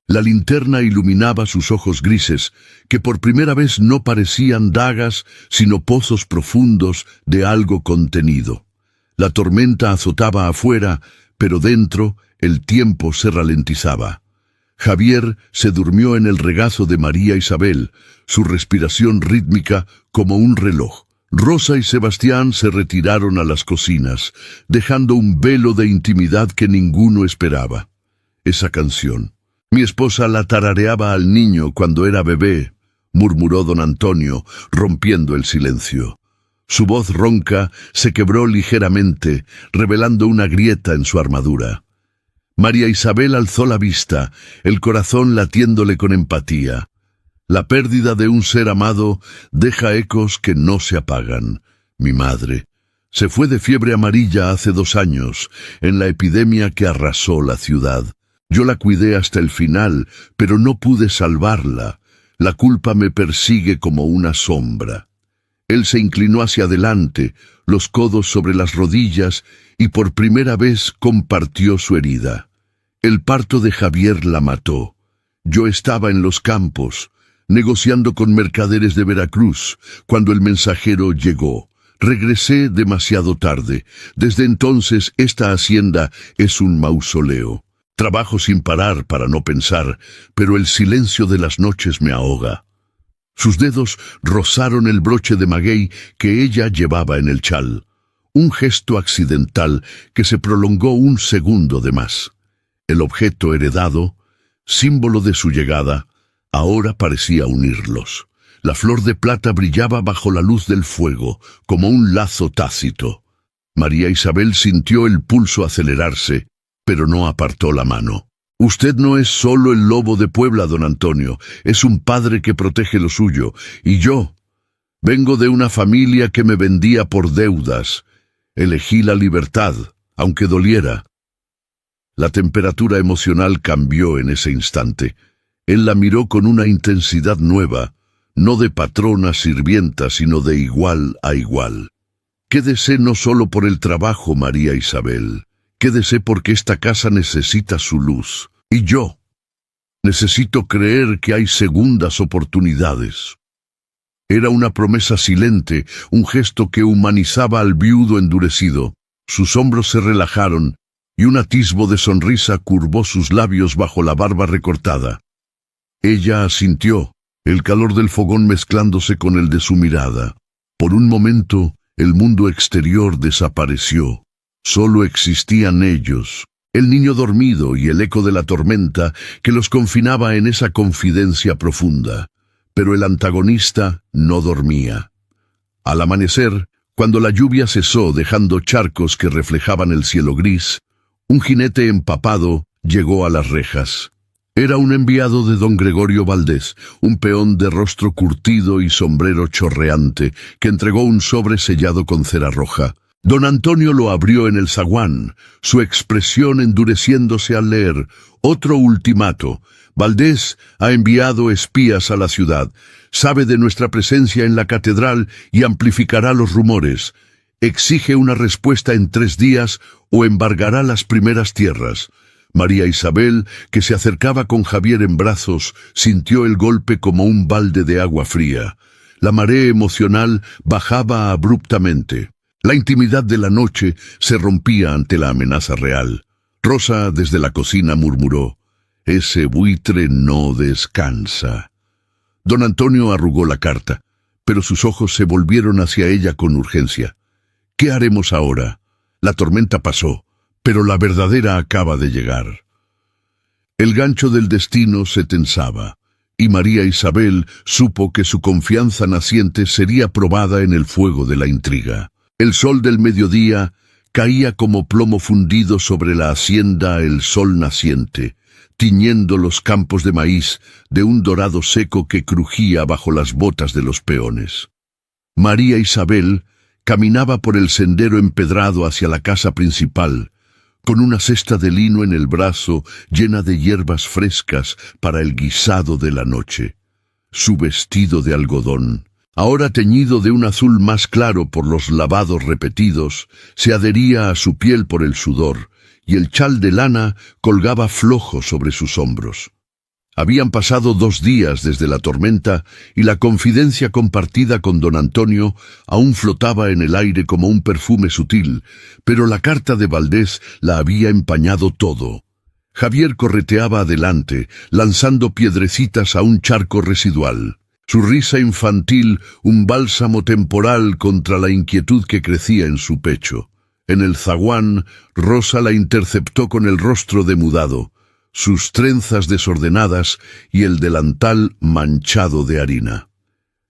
La linterna iluminaba sus ojos grises, que por primera vez no parecían dagas, sino pozos profundos de algo contenido. La tormenta azotaba afuera, pero dentro el tiempo se ralentizaba. Javier se durmió en el regazo de María Isabel, su respiración rítmica como un reloj. Rosa y Sebastián se retiraron a las cocinas, dejando un velo de intimidad que ninguno esperaba. Esa canción. «Mi esposa la tarareaba al niño cuando era bebé», murmuró don Antonio, rompiendo el silencio. Su voz ronca se quebró ligeramente, revelando una grieta en su armadura. María Isabel alzó la vista, el corazón latiéndole con empatía. La pérdida de un ser amado deja ecos que no se apagan. Mi madre se fue de fiebre amarilla hace 2 años, en la epidemia que arrasó la ciudad. Yo la cuidé hasta el final, pero no pude salvarla. La culpa me persigue como una sombra». Él se inclinó hacia adelante, los codos sobre las rodillas, y por primera vez compartió su herida. «El parto de Javier la mató. Yo estaba en los campos, negociando con mercaderes de Veracruz, cuando el mensajero llegó. Regresé demasiado tarde. Desde entonces esta hacienda es un mausoleo. Trabajo sin parar para no pensar, pero el silencio de las noches me ahoga». Sus dedos rozaron el broche de maguey que ella llevaba en el chal, un gesto accidental que se prolongó 1 segundo de más. El objeto heredado, símbolo de su llegada, ahora parecía unirlos. La flor de plata brillaba bajo la luz del fuego, como un lazo tácito. María Isabel sintió el pulso acelerarse, pero no apartó la mano. «Usted no es solo el lobo de Puebla, don Antonio, es un padre que protege lo suyo, y yo vengo de una familia que me vendía por deudas. Elegí la libertad, aunque doliera». La temperatura emocional cambió en ese instante. Él la miró con una intensidad nueva, no de patrona sirvienta, sino de igual a igual. «Quédese no solo por el trabajo, María Isabel. Quédese porque esta casa necesita su luz. Y yo necesito creer que hay segundas oportunidades». Era una promesa silente, un gesto que humanizaba al viudo endurecido. Sus hombros se relajaron y un atisbo de sonrisa curvó sus labios bajo la barba recortada. Ella asintió, el calor del fogón mezclándose con el de su mirada. Por un momento, el mundo exterior desapareció. Solo existían ellos, el niño dormido y el eco de la tormenta que los confinaba en esa confidencia profunda. Pero el antagonista no dormía. Al amanecer, cuando la lluvia cesó dejando charcos que reflejaban el cielo gris, un jinete empapado llegó a las rejas. Era un enviado de don Gregorio Valdés, un peón de rostro curtido y sombrero chorreante, que entregó un sobre sellado con cera roja. Don Antonio lo abrió en el zaguán, su expresión endureciéndose al leer: otro ultimato. Valdés ha enviado espías a la ciudad. Sabe de nuestra presencia en la catedral y amplificará los rumores. Exige una respuesta en 3 días o embargará las primeras tierras. María Isabel, que se acercaba con Javier en brazos, sintió el golpe como un balde de agua fría. La marea emocional bajaba abruptamente. La intimidad de la noche se rompía ante la amenaza real. Rosa, desde la cocina, murmuró: «Ese buitre no descansa». Don Antonio arrugó la carta, pero sus ojos se volvieron hacia ella con urgencia. «¿Qué haremos ahora? La tormenta pasó, pero la verdadera acaba de llegar». El gancho del destino se tensaba, y María Isabel supo que su confianza naciente sería probada en el fuego de la intriga. El sol del mediodía caía como plomo fundido sobre la hacienda el sol naciente, tiñendo los campos de maíz de un dorado seco que crujía bajo las botas de los peones. María Isabel caminaba por el sendero empedrado hacia la casa principal, con una cesta de lino en el brazo llena de hierbas frescas para el guisado de la noche. Su vestido de algodón, ahora teñido de un azul más claro por los lavados repetidos, se adhería a su piel por el sudor, y el chal de lana colgaba flojo sobre sus hombros. Habían pasado 2 días desde la tormenta y la confidencia compartida con don Antonio aún flotaba en el aire como un perfume sutil, pero la carta de Valdés la había empañado todo. Javier correteaba adelante, lanzando piedrecitas a un charco residual. Su risa infantil, un bálsamo temporal contra la inquietud que crecía en su pecho. En el zaguán, Rosa la interceptó con el rostro demudado, sus trenzas desordenadas y el delantal manchado de harina.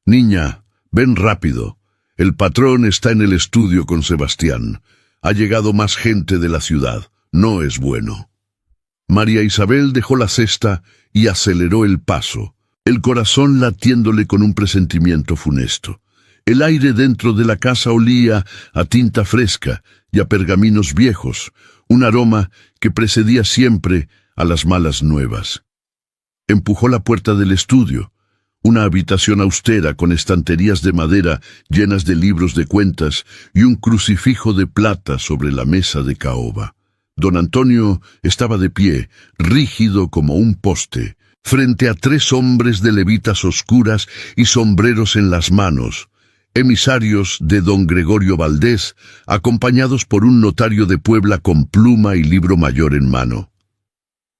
«Niña, ven rápido. El patrón está en el estudio con Sebastián. Ha llegado más gente de la ciudad. No es bueno». María Isabel dejó la cesta y aceleró el paso, el corazón latiéndole con un presentimiento funesto. El aire dentro de la casa olía a tinta fresca y a pergaminos viejos, un aroma que precedía siempre a las malas nuevas. Empujó la puerta del estudio, una habitación austera con estanterías de madera llenas de libros de cuentas y un crucifijo de plata sobre la mesa de caoba. Don Antonio estaba de pie, rígido como un poste, frente a 3 hombres de levitas oscuras y sombreros en las manos, emisarios de don Gregorio Valdés, acompañados por un notario de Puebla con pluma y libro mayor en mano.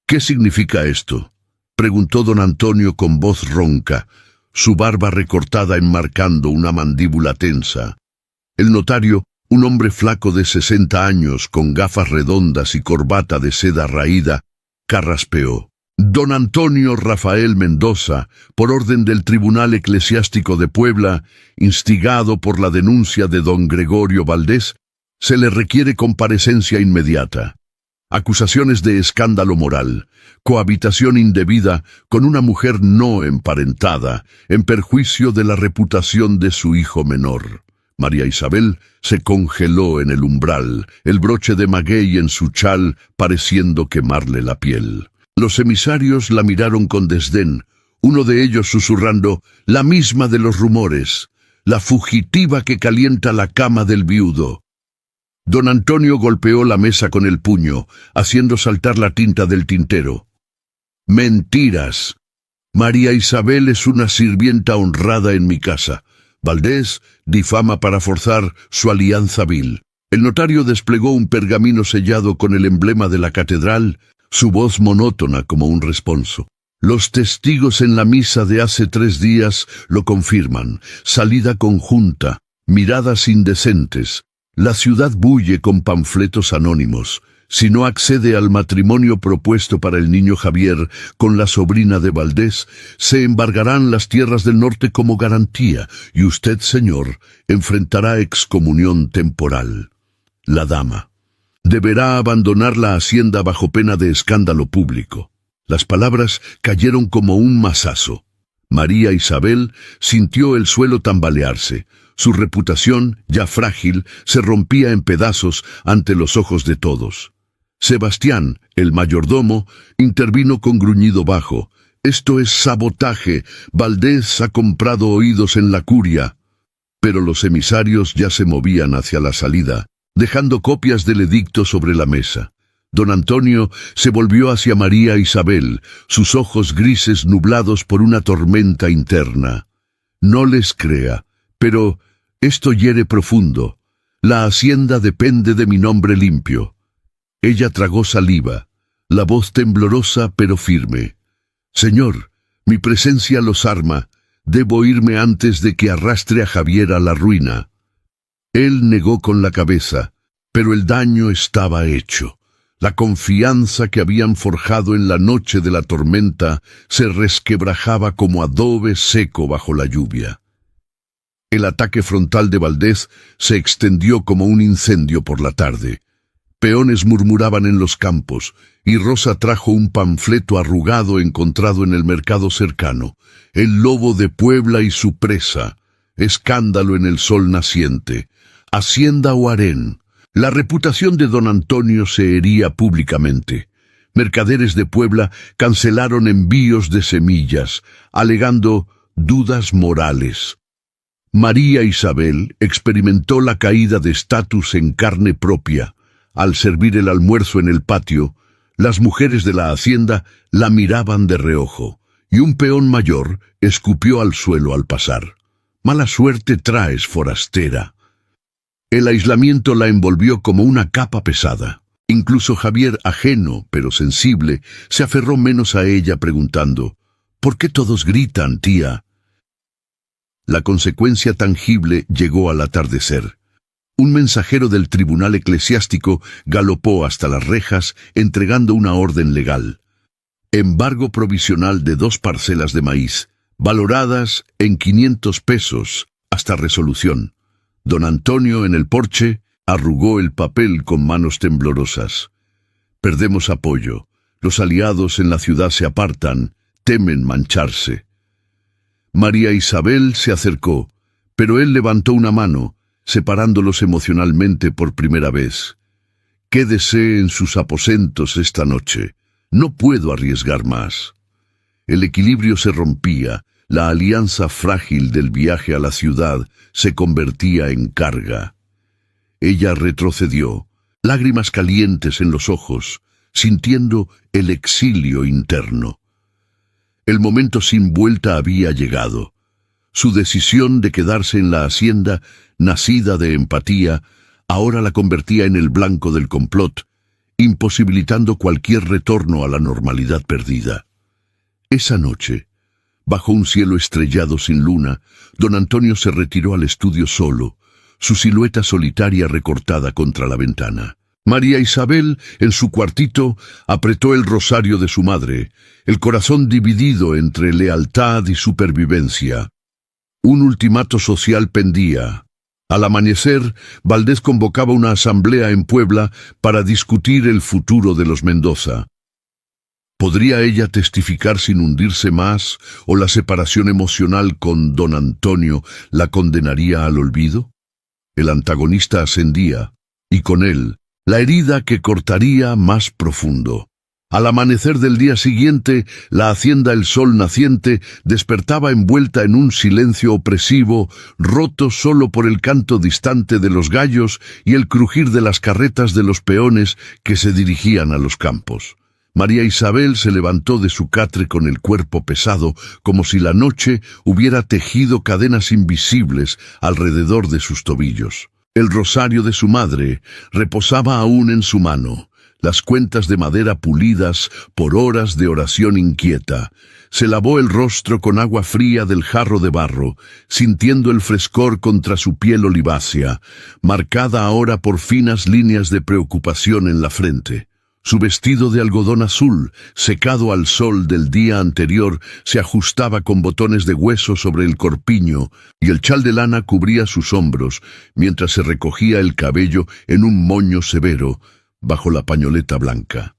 «¿Qué significa esto?», preguntó don Antonio con voz ronca, su barba recortada enmarcando una mandíbula tensa. El notario, un hombre flaco de 60 años, con gafas redondas y corbata de seda raída, carraspeó: «Don Antonio Rafael Mendoza, por orden del Tribunal Eclesiástico de Puebla, instigado por la denuncia de don Gregorio Valdés, se le requiere comparecencia inmediata. Acusaciones de escándalo moral, cohabitación indebida con una mujer no emparentada, en perjuicio de la reputación de su hijo menor». María Isabel se congeló en el umbral, el broche de maguey en su chal pareciendo quemarle la piel. Los emisarios la miraron con desdén, uno de ellos susurrando: «La misma de los rumores, la fugitiva que calienta la cama del viudo». Don Antonio golpeó la mesa con el puño, haciendo saltar la tinta del tintero. «Mentiras. María Isabel es una sirvienta honrada en mi casa. Valdés difama para forzar su alianza vil». El notario desplegó un pergamino sellado con el emblema de la catedral, su voz monótona como un responso. «Los testigos en la misa de hace 3 días lo confirman. Salida conjunta, miradas indecentes. La ciudad bulle con panfletos anónimos. Si no accede al matrimonio propuesto para el niño Javier con la sobrina de Valdés, se embargarán las tierras del norte como garantía, y usted, señor, enfrentará excomunión temporal. La dama deberá abandonar la hacienda bajo pena de escándalo público. Las palabras cayeron como un mazazo. María Isabel sintió el suelo tambalearse. Su reputación, ya frágil, se rompía en pedazos ante los ojos de todos. Sebastián, el mayordomo, intervino con gruñido bajo. «Esto es sabotaje. Valdés ha comprado oídos en la curia». Pero los emisarios ya se movían hacia la salida, dejando copias del edicto sobre la mesa. Don Antonio se volvió hacia María Isabel, sus ojos grises nublados por una tormenta interna. «No les crea, pero esto hiere profundo. La hacienda depende de mi nombre limpio». Ella tragó saliva, la voz temblorosa pero firme. «Señor, mi presencia los arma. Debo irme antes de que arrastre a Javier a la ruina». Él negó con la cabeza, pero el daño estaba hecho. La confianza que habían forjado en la noche de la tormenta se resquebrajaba como adobe seco bajo la lluvia. El ataque frontal de Valdés se extendió como un incendio por la tarde. Peones murmuraban en los campos, y Rosa trajo un panfleto arrugado encontrado en el mercado cercano. «El lobo de Puebla y su presa. Escándalo en el sol naciente. Hacienda o harén». La reputación de don Antonio se hería públicamente. Mercaderes de Puebla cancelaron envíos de semillas, alegando dudas morales. María Isabel experimentó la caída de estatus en carne propia. Al servir el almuerzo en el patio, las mujeres de la hacienda la miraban de reojo, y un peón mayor escupió al suelo al pasar. «Mala suerte traes, forastera». El aislamiento la envolvió como una capa pesada. Incluso Javier, ajeno pero sensible, se aferró menos a ella preguntando: «¿Por qué todos gritan, tía?». La consecuencia tangible llegó al atardecer. Un mensajero del tribunal eclesiástico galopó hasta las rejas entregando una orden legal. Embargo provisional de 2 parcelas de maíz, valoradas en 500 pesos, hasta resolución. Don Antonio, en el porche, arrugó el papel con manos temblorosas. «Perdemos apoyo. Los aliados en la ciudad se apartan, temen mancharse». María Isabel se acercó, pero él levantó una mano, separándolos emocionalmente por primera vez. «Quédese en sus aposentos esta noche. No puedo arriesgar más». El equilibrio se rompía. La alianza frágil del viaje a la ciudad se convertía en carga. Ella retrocedió, lágrimas calientes en los ojos, sintiendo el exilio interno. El momento sin vuelta había llegado. Su decisión de quedarse en la hacienda, nacida de empatía, ahora la convertía en el blanco del complot, imposibilitando cualquier retorno a la normalidad perdida. Esa noche, bajo un cielo estrellado sin luna, don Antonio se retiró al estudio solo, su silueta solitaria recortada contra la ventana. María Isabel, en su cuartito, apretó el rosario de su madre, el corazón dividido entre lealtad y supervivencia. Un ultimato social pendía. Al amanecer, Valdés convocaba una asamblea en Puebla para discutir el futuro de los Mendoza. ¿Podría ella testificar sin hundirse más, o la separación emocional con don Antonio la condenaría al olvido? El antagonista ascendía, y con él, la herida que cortaría más profundo. Al amanecer del día siguiente, la hacienda El Sol Naciente despertaba envuelta en un silencio opresivo, roto solo por el canto distante de los gallos y el crujir de las carretas de los peones que se dirigían a los campos. María Isabel se levantó de su catre con el cuerpo pesado, como si la noche hubiera tejido cadenas invisibles alrededor de sus tobillos. El rosario de su madre reposaba aún en su mano, las cuentas de madera pulidas por horas de oración inquieta. Se lavó el rostro con agua fría del jarro de barro, sintiendo el frescor contra su piel olivácea, marcada ahora por finas líneas de preocupación en la frente. Su vestido de algodón azul, secado al sol del día anterior, se ajustaba con botones de hueso sobre el corpiño, y el chal de lana cubría sus hombros, mientras se recogía el cabello en un moño severo, bajo la pañoleta blanca.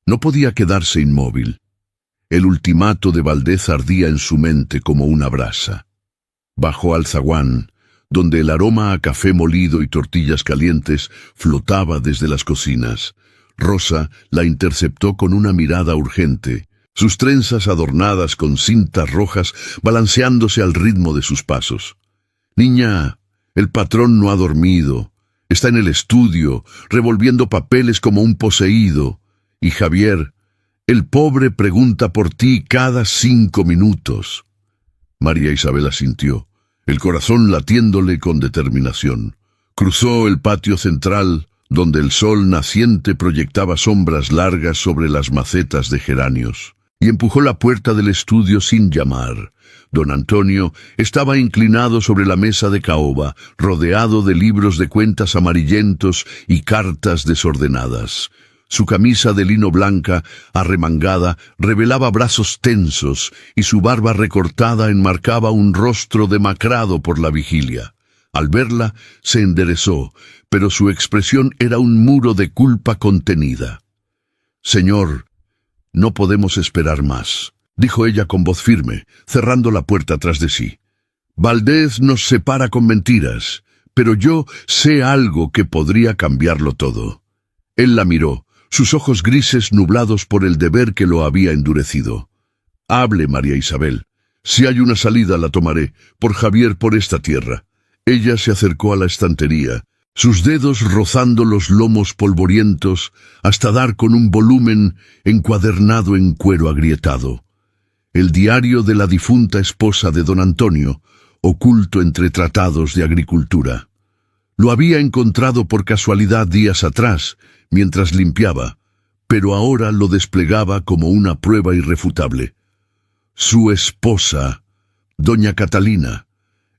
No podía quedarse inmóvil. El ultimato de Valdez ardía en su mente como una brasa. Bajó al zaguán, donde el aroma a café molido y tortillas calientes flotaba desde las cocinas. Rosa la interceptó con una mirada urgente, sus trenzas adornadas con cintas rojas balanceándose al ritmo de sus pasos. «Niña, el patrón no ha dormido. Está en el estudio, revolviendo papeles como un poseído. Y Javier, el pobre pregunta por ti cada 5 minutos». María Isabel asintió, el corazón latiéndole con determinación. Cruzó el patio central, donde el sol naciente proyectaba sombras largas sobre las macetas de geranios, y empujó la puerta del estudio sin llamar. Don Antonio estaba inclinado sobre la mesa de caoba, rodeado de libros de cuentas amarillentos y cartas desordenadas. Su camisa de lino blanca, arremangada, revelaba brazos tensos, y su barba recortada enmarcaba un rostro demacrado por la vigilia. Al verla, se enderezó, pero su expresión era un muro de culpa contenida. «Señor, no podemos esperar más», dijo ella con voz firme, cerrando la puerta tras de sí. «Valdez nos separa con mentiras, pero yo sé algo que podría cambiarlo todo». Él la miró, sus ojos grises nublados por el deber que lo había endurecido. «Hable, María Isabel. Si hay una salida la tomaré, por Javier, por esta tierra». Ella se acercó a la estantería, sus dedos rozando los lomos polvorientos hasta dar con un volumen encuadernado en cuero agrietado. El diario de la difunta esposa de don Antonio, oculto entre tratados de agricultura. Lo había encontrado por casualidad días atrás, mientras limpiaba, pero ahora lo desplegaba como una prueba irrefutable. Su esposa, doña Catalina,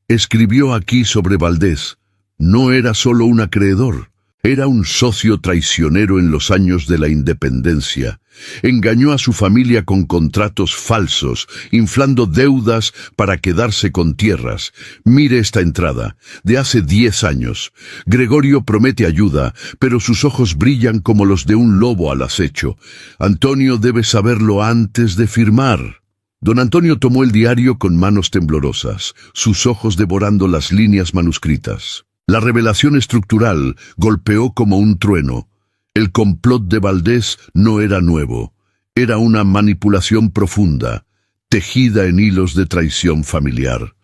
escribió aquí sobre Valdez. No era solo un acreedor, era un socio traicionero en los años de la independencia. Engañó a su familia con contratos falsos, inflando deudas para quedarse con tierras. Mire esta entrada, de hace 10 años. Gregorio promete ayuda, pero sus ojos brillan como los de un lobo al acecho. Antonio debe saberlo antes de firmar. Don Antonio tomó el diario con manos temblorosas, sus ojos devorando las líneas manuscritas. La revelación estructural golpeó como un trueno. El complot de Valdez no era nuevo, era una manipulación profunda, tejida en hilos de traición familiar.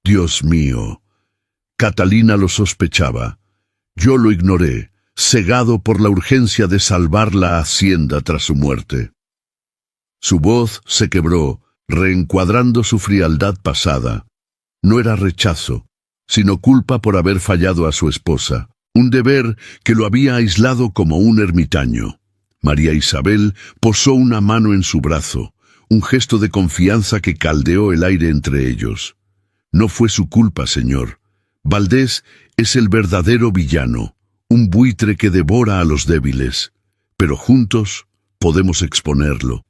Dios mío, Catalina lo sospechaba. Yo lo ignoré, cegado por la urgencia de salvar la hacienda tras su muerte. Su voz se quebró, reencuadrando su frialdad pasada. No era rechazo, sino culpa por haber fallado a su esposa, un deber que lo había aislado como un ermitaño. María Isabel posó una mano en su brazo, un gesto de confianza que caldeó el aire entre ellos. No fue su culpa, señor. Valdez es el verdadero villano, un buitre que devora a los débiles, pero juntos podemos exponerlo.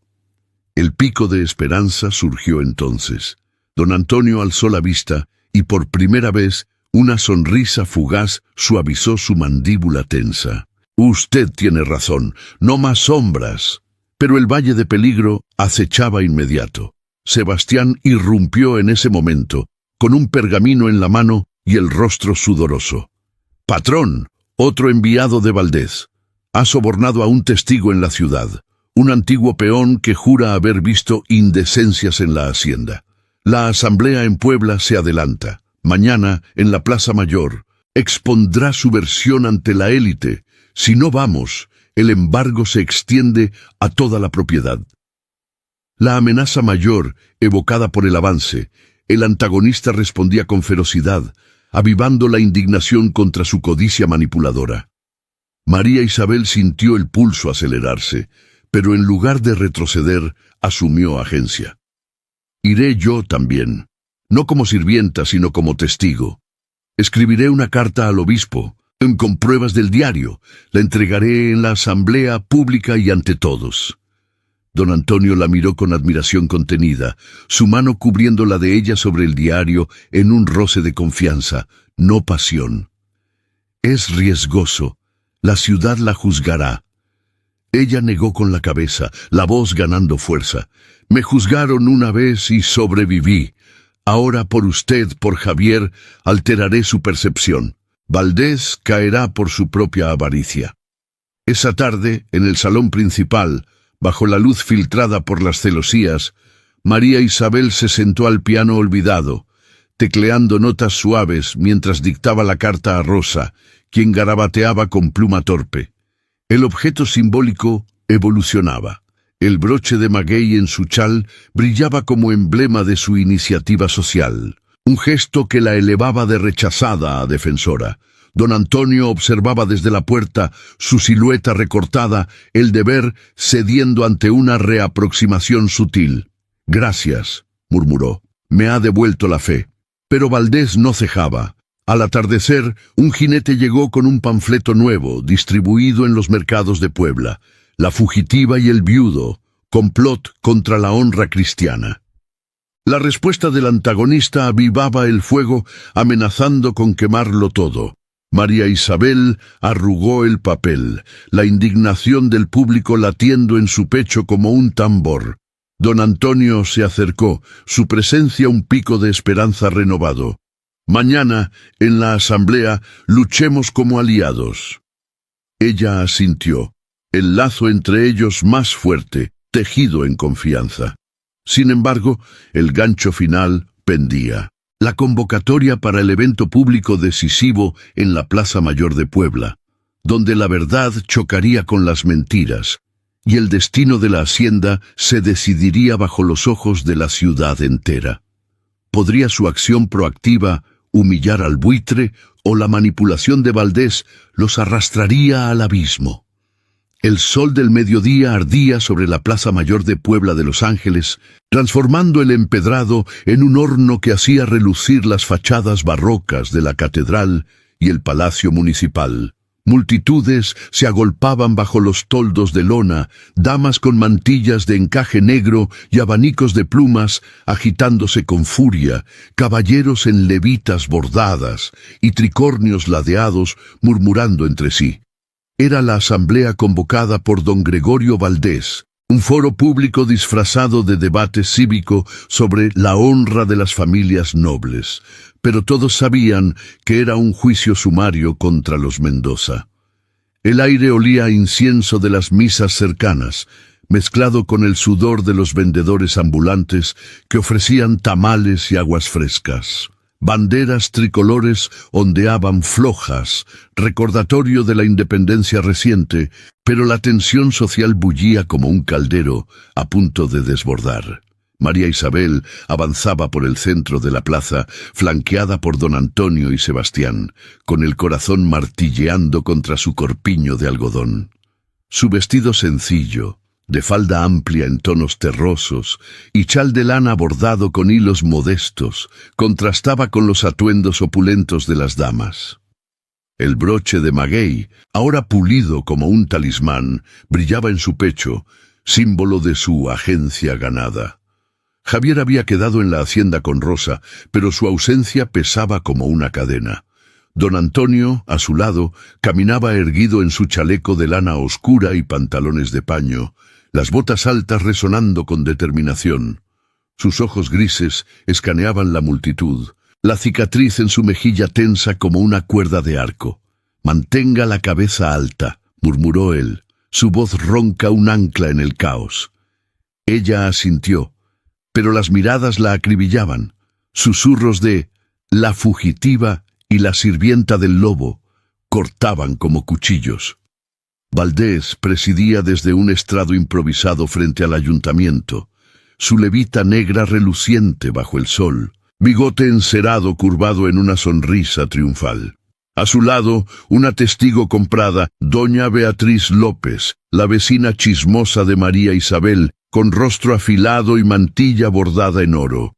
El pico de esperanza surgió entonces. Don Antonio alzó la vista y por primera vez una sonrisa fugaz suavizó su mandíbula tensa. «Usted tiene razón, no más sombras». Pero el valle de peligro acechaba inmediato. Sebastián irrumpió en ese momento, con un pergamino en la mano y el rostro sudoroso. «Patrón, otro enviado de Valdez. Ha sobornado a un testigo en la ciudad. Un antiguo peón que jura haber visto indecencias en la hacienda. La asamblea en Puebla se adelanta. Mañana, en la Plaza Mayor, expondrá su versión ante la élite. Si no vamos, el embargo se extiende a toda la propiedad». La amenaza mayor, evocada por el avance, el antagonista respondía con ferocidad, avivando la indignación contra su codicia manipuladora. María Isabel sintió el pulso acelerarse, pero en lugar de retroceder, asumió agencia. «Iré yo también, no como sirvienta, sino como testigo. Escribiré una carta al obispo, con pruebas del diario. La entregaré en la asamblea pública y ante todos». Don Antonio la miró con admiración contenida, su mano cubriendo la de ella sobre el diario en un roce de confianza, no pasión. «Es riesgoso. La ciudad la juzgará. Ella negó con la cabeza, la voz ganando fuerza. Me juzgaron una vez y sobreviví. Ahora por usted, por Javier, alteraré su percepción. Valdés caerá por su propia avaricia. Esa tarde, en el salón principal, bajo la luz filtrada por las celosías, María Isabel se sentó al piano olvidado, tecleando notas suaves mientras dictaba la carta a Rosa, quien garabateaba con pluma torpe. El objeto simbólico evolucionaba. El broche de maguey en su chal brillaba como emblema de su iniciativa social, un gesto que la elevaba de rechazada a defensora. Don Antonio observaba desde la puerta su silueta recortada, el deber cediendo ante una reaproximación sutil. «Gracias», murmuró, «me ha devuelto la fe». Pero Valdés no cejaba. Al atardecer, un jinete llegó con un panfleto nuevo, distribuido en los mercados de Puebla. La fugitiva y el viudo, complot contra la honra cristiana. La respuesta del antagonista avivaba el fuego, amenazando con quemarlo todo. María Isabel arrugó el papel, la indignación del público latiendo en su pecho como un tambor. Don Antonio se acercó, su presencia un pico de esperanza renovado. «Mañana, en la asamblea, luchemos como aliados». Ella asintió, el lazo entre ellos más fuerte, tejido en confianza. Sin embargo, el gancho final pendía. La convocatoria para el evento público decisivo en la Plaza Mayor de Puebla, donde la verdad chocaría con las mentiras, y el destino de la hacienda se decidiría bajo los ojos de la ciudad entera. ¿Podría su acción proactiva humillar al buitre o la manipulación de Valdés los arrastraría al abismo? El sol del mediodía ardía sobre la Plaza Mayor de Puebla de Los Ángeles, transformando el empedrado en un horno que hacía relucir las fachadas barrocas de la catedral y el palacio municipal. Multitudes se agolpaban bajo los toldos de lona, damas con mantillas de encaje negro y abanicos de plumas agitándose con furia, caballeros en levitas bordadas y tricornios ladeados murmurando entre sí. Era la asamblea convocada por don Gregorio Valdés, un foro público disfrazado de debate cívico sobre la honra de las familias nobles, pero todos sabían que era un juicio sumario contra los Mendoza. El aire olía a incienso de las misas cercanas, mezclado con el sudor de los vendedores ambulantes que ofrecían tamales y aguas frescas. Banderas tricolores ondeaban flojas, recordatorio de la independencia reciente, pero la tensión social bullía como un caldero a punto de desbordar. María Isabel avanzaba por el centro de la plaza, flanqueada por don Antonio y Sebastián, con el corazón martilleando contra su corpiño de algodón. Su vestido sencillo, de falda amplia en tonos terrosos y chal de lana bordado con hilos modestos, contrastaba con los atuendos opulentos de las damas. El broche de maguey, ahora pulido como un talismán, brillaba en su pecho, símbolo de su agencia ganada. Javier había quedado en la hacienda con Rosa, pero su ausencia pesaba como una cadena. Don Antonio, a su lado, caminaba erguido en su chaleco de lana oscura y pantalones de paño, las botas altas resonando con determinación. Sus ojos grises escaneaban la multitud, la cicatriz en su mejilla tensa como una cuerda de arco. «Mantenga la cabeza alta», murmuró él, su voz ronca un ancla en el caos. Ella asintió, pero las miradas la acribillaban. Susurros de «la fugitiva» y «la sirvienta del lobo» cortaban como cuchillos. Valdés presidía desde un estrado improvisado frente al ayuntamiento, su levita negra reluciente bajo el sol, bigote encerado curvado en una sonrisa triunfal. A su lado, una testigo comprada, doña Beatriz López, la vecina chismosa de María Isabel, con rostro afilado y mantilla bordada en oro.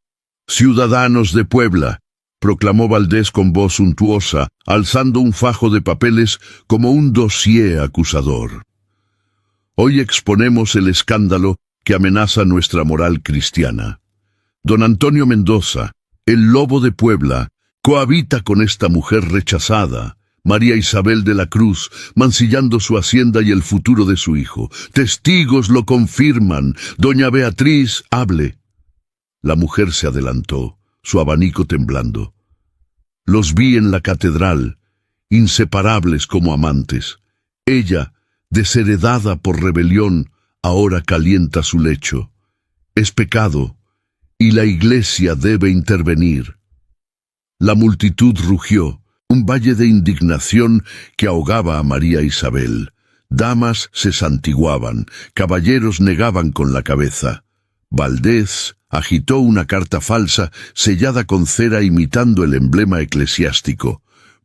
«Ciudadanos de Puebla», proclamó Valdés con voz suntuosa, alzando un fajo de papeles como un dossier acusador. «Hoy exponemos el escándalo que amenaza nuestra moral cristiana. Don Antonio Mendoza, el lobo de Puebla, cohabita con esta mujer rechazada, María Isabel de la Cruz, mancillando su hacienda y el futuro de su hijo. Testigos lo confirman. Doña Beatriz, hable. La mujer se adelantó, su abanico temblando. Los vi en la catedral, inseparables como amantes. Ella, desheredada por rebelión, ahora calienta su lecho. Es pecado, y la Iglesia debe intervenir. La multitud rugió, un valle de indignación que ahogaba a María Isabel. Damas se santiguaban, caballeros negaban con la cabeza. Valdés agitó una carta falsa sellada con cera imitando el emblema eclesiástico.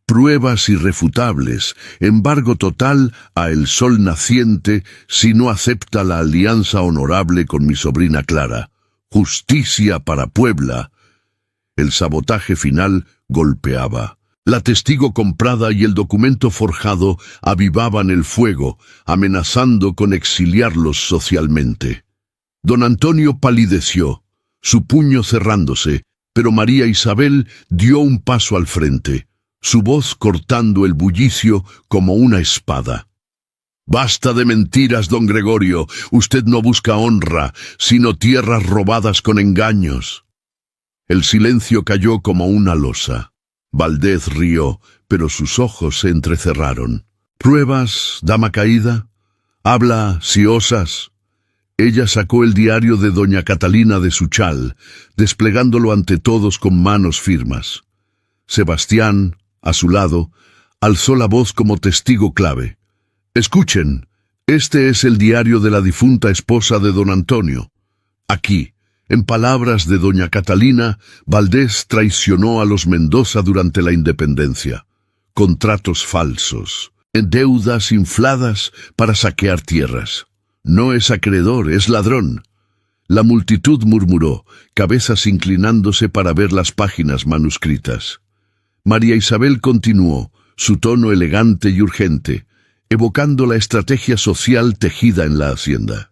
Pruebas irrefutables, embargo total a el sol naciente si no acepta la alianza honorable con mi sobrina Clara. Justicia para Puebla. El sabotaje final golpeaba. La testigo comprada y el documento forjado avivaban el fuego, amenazando con exiliarlos socialmente. Don Antonio palideció, su puño cerrándose, pero María Isabel dio un paso al frente, su voz cortando el bullicio como una espada. «Basta de mentiras, don Gregorio. Usted no busca honra, sino tierras robadas con engaños». El silencio cayó como una losa. Valdés rió, pero sus ojos se entrecerraron. «¿Pruebas, dama caída? Habla, si osas». Ella sacó el diario de doña Catalina de su chal, desplegándolo ante todos con manos firmas. Sebastián, a su lado, alzó la voz como testigo clave. «Escuchen, este es el diario de la difunta esposa de don Antonio. Aquí, en palabras de doña Catalina, Valdés traicionó a los Mendoza durante la independencia. Contratos falsos, deudas infladas para saquear tierras. No es acreedor, es ladrón». La multitud murmuró, cabezas inclinándose para ver las páginas manuscritas. María Isabel continuó, su tono elegante y urgente, evocando la estrategia social tejida en la hacienda.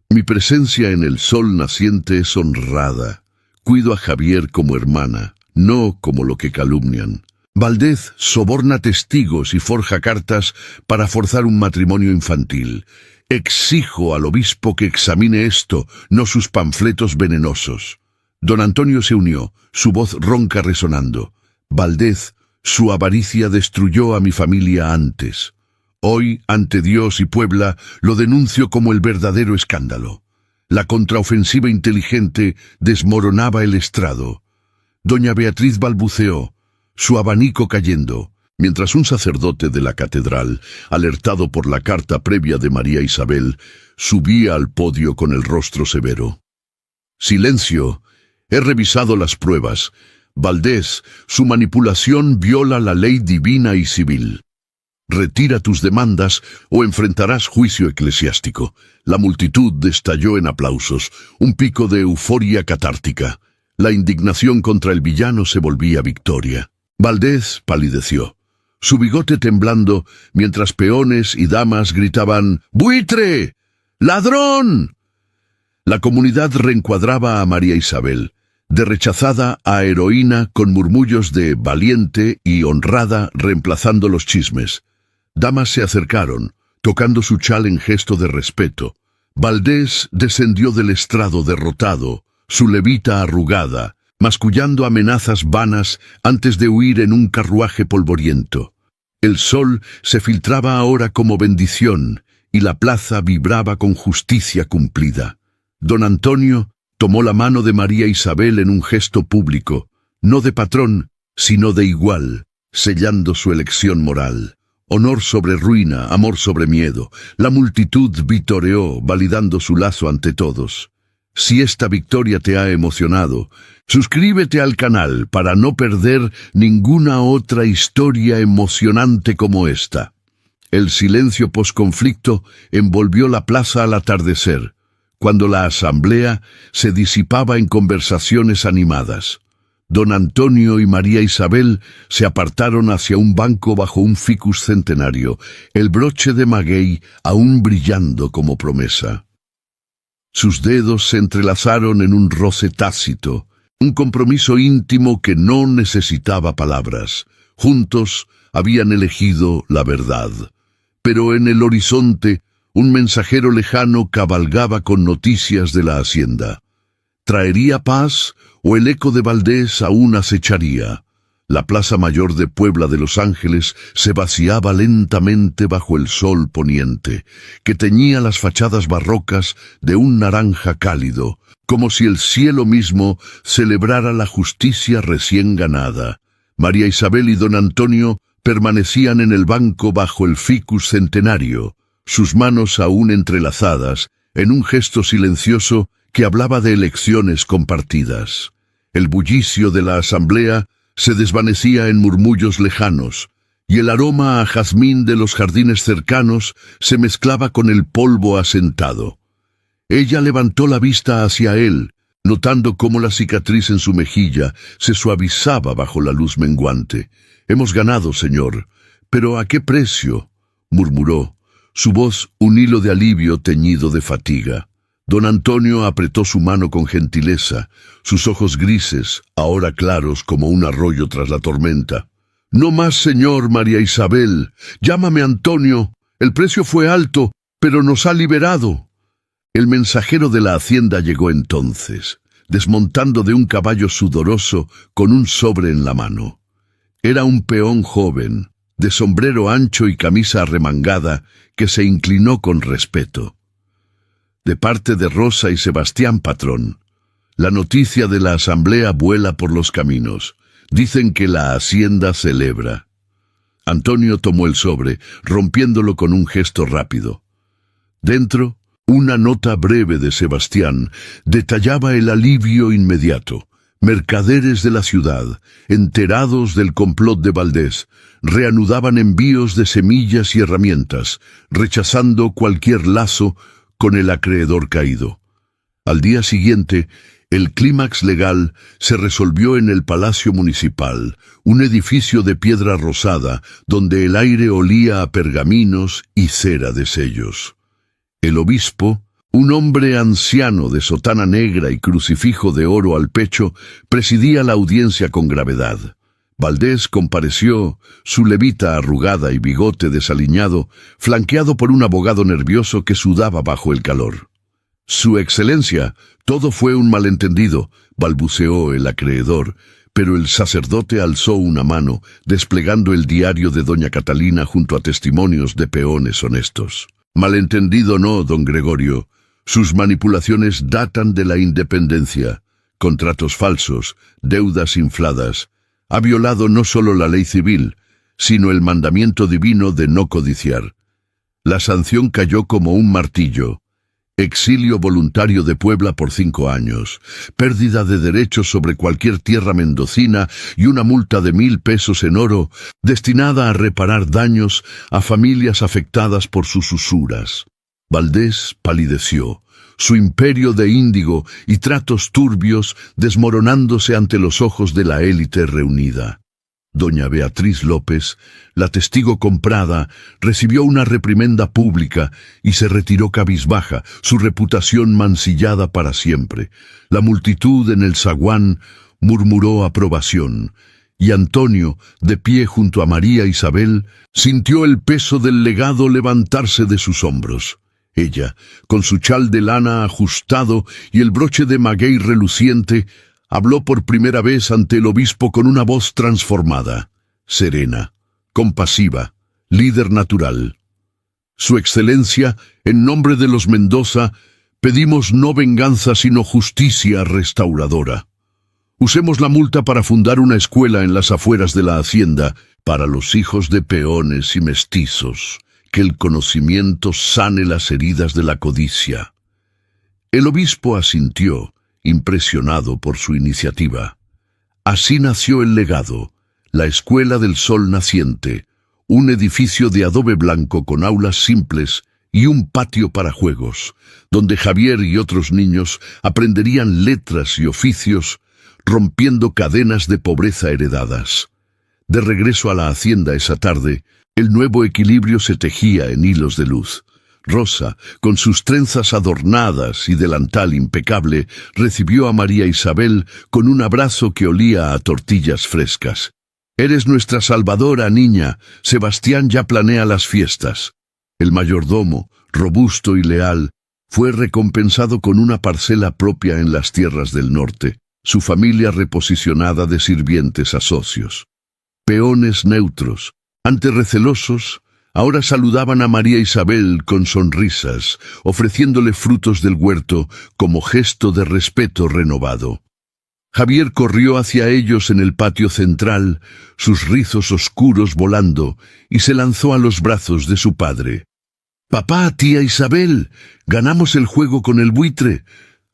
«Mi presencia en el sol naciente es honrada. Cuido a Javier como hermana, no como lo que calumnian. Valdés soborna testigos y forja cartas para forzar un matrimonio infantil. Exijo al obispo que examine esto, no sus panfletos venenosos». Don Antonio se unió, su voz ronca resonando. «Valdés, su avaricia destruyó a mi familia antes. Hoy, ante Dios y Puebla, lo denuncio como el verdadero escándalo. La contraofensiva inteligente desmoronaba el estrado». Doña Beatriz balbuceó, su abanico cayendo, mientras un sacerdote de la catedral, alertado por la carta previa de María Isabel, subía al podio con el rostro severo. «Silencio. He revisado las pruebas. Valdés, su manipulación viola la ley divina y civil. Retira tus demandas o enfrentarás juicio eclesiástico». La multitud estalló en aplausos, un pico de euforia catártica. La indignación contra el villano se volvía victoria. Valdés palideció, su bigote temblando, mientras peones y damas gritaban «¡Buitre! ¡Ladrón!». La comunidad reencuadraba a María Isabel, de rechazada a heroína con murmullos de valiente y honrada reemplazando los chismes. Damas se acercaron, tocando su chal en gesto de respeto. Valdés descendió del estrado derrotado, su levita arrugada, mascullando amenazas vanas antes de huir en un carruaje polvoriento. El sol se filtraba ahora como bendición, y la plaza vibraba con justicia cumplida. Don Antonio tomó la mano de María Isabel en un gesto público, no de patrón, sino de igual, sellando su elección moral. Honor sobre ruina, amor sobre miedo. La multitud vitoreó, validando su lazo ante todos. Si esta victoria te ha emocionado, suscríbete al canal para no perder ninguna otra historia emocionante como esta. El silencio posconflicto envolvió la plaza al atardecer, cuando la asamblea se disipaba en conversaciones animadas. Don Antonio y María Isabel se apartaron hacia un banco bajo un ficus centenario, el broche de maguey aún brillando como promesa. Sus dedos se entrelazaron en un roce tácito, un compromiso íntimo que no necesitaba palabras. Juntos habían elegido la verdad. Pero en el horizonte, un mensajero lejano cabalgaba con noticias de la hacienda. ¿Traería paz o el eco de Valdés aún acecharía? La plaza mayor de Puebla de Los Ángeles se vaciaba lentamente bajo el sol poniente, que teñía las fachadas barrocas de un naranja cálido, como si el cielo mismo celebrara la justicia recién ganada. María Isabel y don Antonio permanecían en el banco bajo el ficus centenario, sus manos aún entrelazadas, en un gesto silencioso que hablaba de elecciones compartidas. El bullicio de la asamblea se desvanecía en murmullos lejanos, y el aroma a jazmín de los jardines cercanos se mezclaba con el polvo asentado. Ella levantó la vista hacia él, notando cómo la cicatriz en su mejilla se suavizaba bajo la luz menguante. «Hemos ganado, señor, pero ¿a qué precio?», murmuró, su voz un hilo de alivio teñido de fatiga. Don Antonio apretó su mano con gentileza, sus ojos grises, ahora claros como un arroyo tras la tormenta. «No más, señor María Isabel. Llámame Antonio. El precio fue alto, pero nos ha liberado». El mensajero de la hacienda llegó entonces, desmontando de un caballo sudoroso con un sobre en la mano. Era un peón joven, de sombrero ancho y camisa arremangada, que se inclinó con respeto. «De parte de Rosa y Sebastián, patrón. La noticia de la asamblea vuela por los caminos. Dicen que la hacienda celebra». Antonio tomó el sobre, rompiéndolo con un gesto rápido. Dentro, una nota breve de Sebastián detallaba el alivio inmediato. Mercaderes de la ciudad, enterados del complot de Valdés, reanudaban envíos de semillas y herramientas, rechazando cualquier lazo con el acreedor caído. Al día siguiente, el clímax legal se resolvió en el Palacio Municipal, un edificio de piedra rosada donde el aire olía a pergaminos y cera de sellos. El obispo, un hombre anciano de sotana negra y crucifijo de oro al pecho, presidía la audiencia con gravedad. Valdés compareció, su levita arrugada y bigote desaliñado, flanqueado por un abogado nervioso que sudaba bajo el calor. «Su excelencia, todo fue un malentendido», balbuceó el acreedor, pero el sacerdote alzó una mano, desplegando el diario de doña Catalina junto a testimonios de peones honestos. «Malentendido no, don Gregorio. Sus manipulaciones datan de la independencia. Contratos falsos, deudas infladas. Ha violado no solo la ley civil, sino el mandamiento divino de no codiciar. La sanción cayó como un martillo. Exilio voluntario de Puebla por 5 años, pérdida de derechos sobre cualquier tierra mendocina y una multa de 1,000 pesos en oro destinada a reparar daños a familias afectadas por sus usuras». Valdés palideció, su imperio de índigo y tratos turbios desmoronándose ante los ojos de la élite reunida. Doña Beatriz López, la testigo comprada, recibió una reprimenda pública y se retiró cabizbaja, su reputación mancillada para siempre. La multitud en el zaguán murmuró aprobación, y Antonio, de pie junto a María Isabel, sintió el peso del legado levantarse de sus hombros. Ella, con su chal de lana ajustado y el broche de maguey reluciente, habló por primera vez ante el obispo con una voz transformada, serena, compasiva, líder natural. «Su excelencia, en nombre de los Mendoza, pedimos no venganza sino justicia restauradora. Usemos la multa para fundar una escuela en las afueras de la hacienda para los hijos de peones y mestizos. Que el conocimiento sane las heridas de la codicia». El obispo asintió, impresionado por su iniciativa. Así nació el legado, la Escuela del Sol Naciente, un edificio de adobe blanco con aulas simples y un patio para juegos, donde Javier y otros niños aprenderían letras y oficios, rompiendo cadenas de pobreza heredadas. De regreso a la hacienda esa tarde, el nuevo equilibrio se tejía en hilos de luz. Rosa, con sus trenzas adornadas y delantal impecable, recibió a María Isabel con un abrazo que olía a tortillas frescas. Eres nuestra salvadora, niña. Sebastián ya planea las fiestas. El mayordomo, robusto y leal, fue recompensado con una parcela propia en las tierras del norte, su familia reposicionada de sirvientes a socios. Peones neutros, antes recelosos, ahora saludaban a María Isabel con sonrisas, ofreciéndole frutos del huerto como gesto de respeto renovado. Javier corrió hacia ellos en el patio central, sus rizos oscuros volando, y se lanzó a los brazos de su padre. «Papá, tía Isabel, ganamos el juego con el buitre».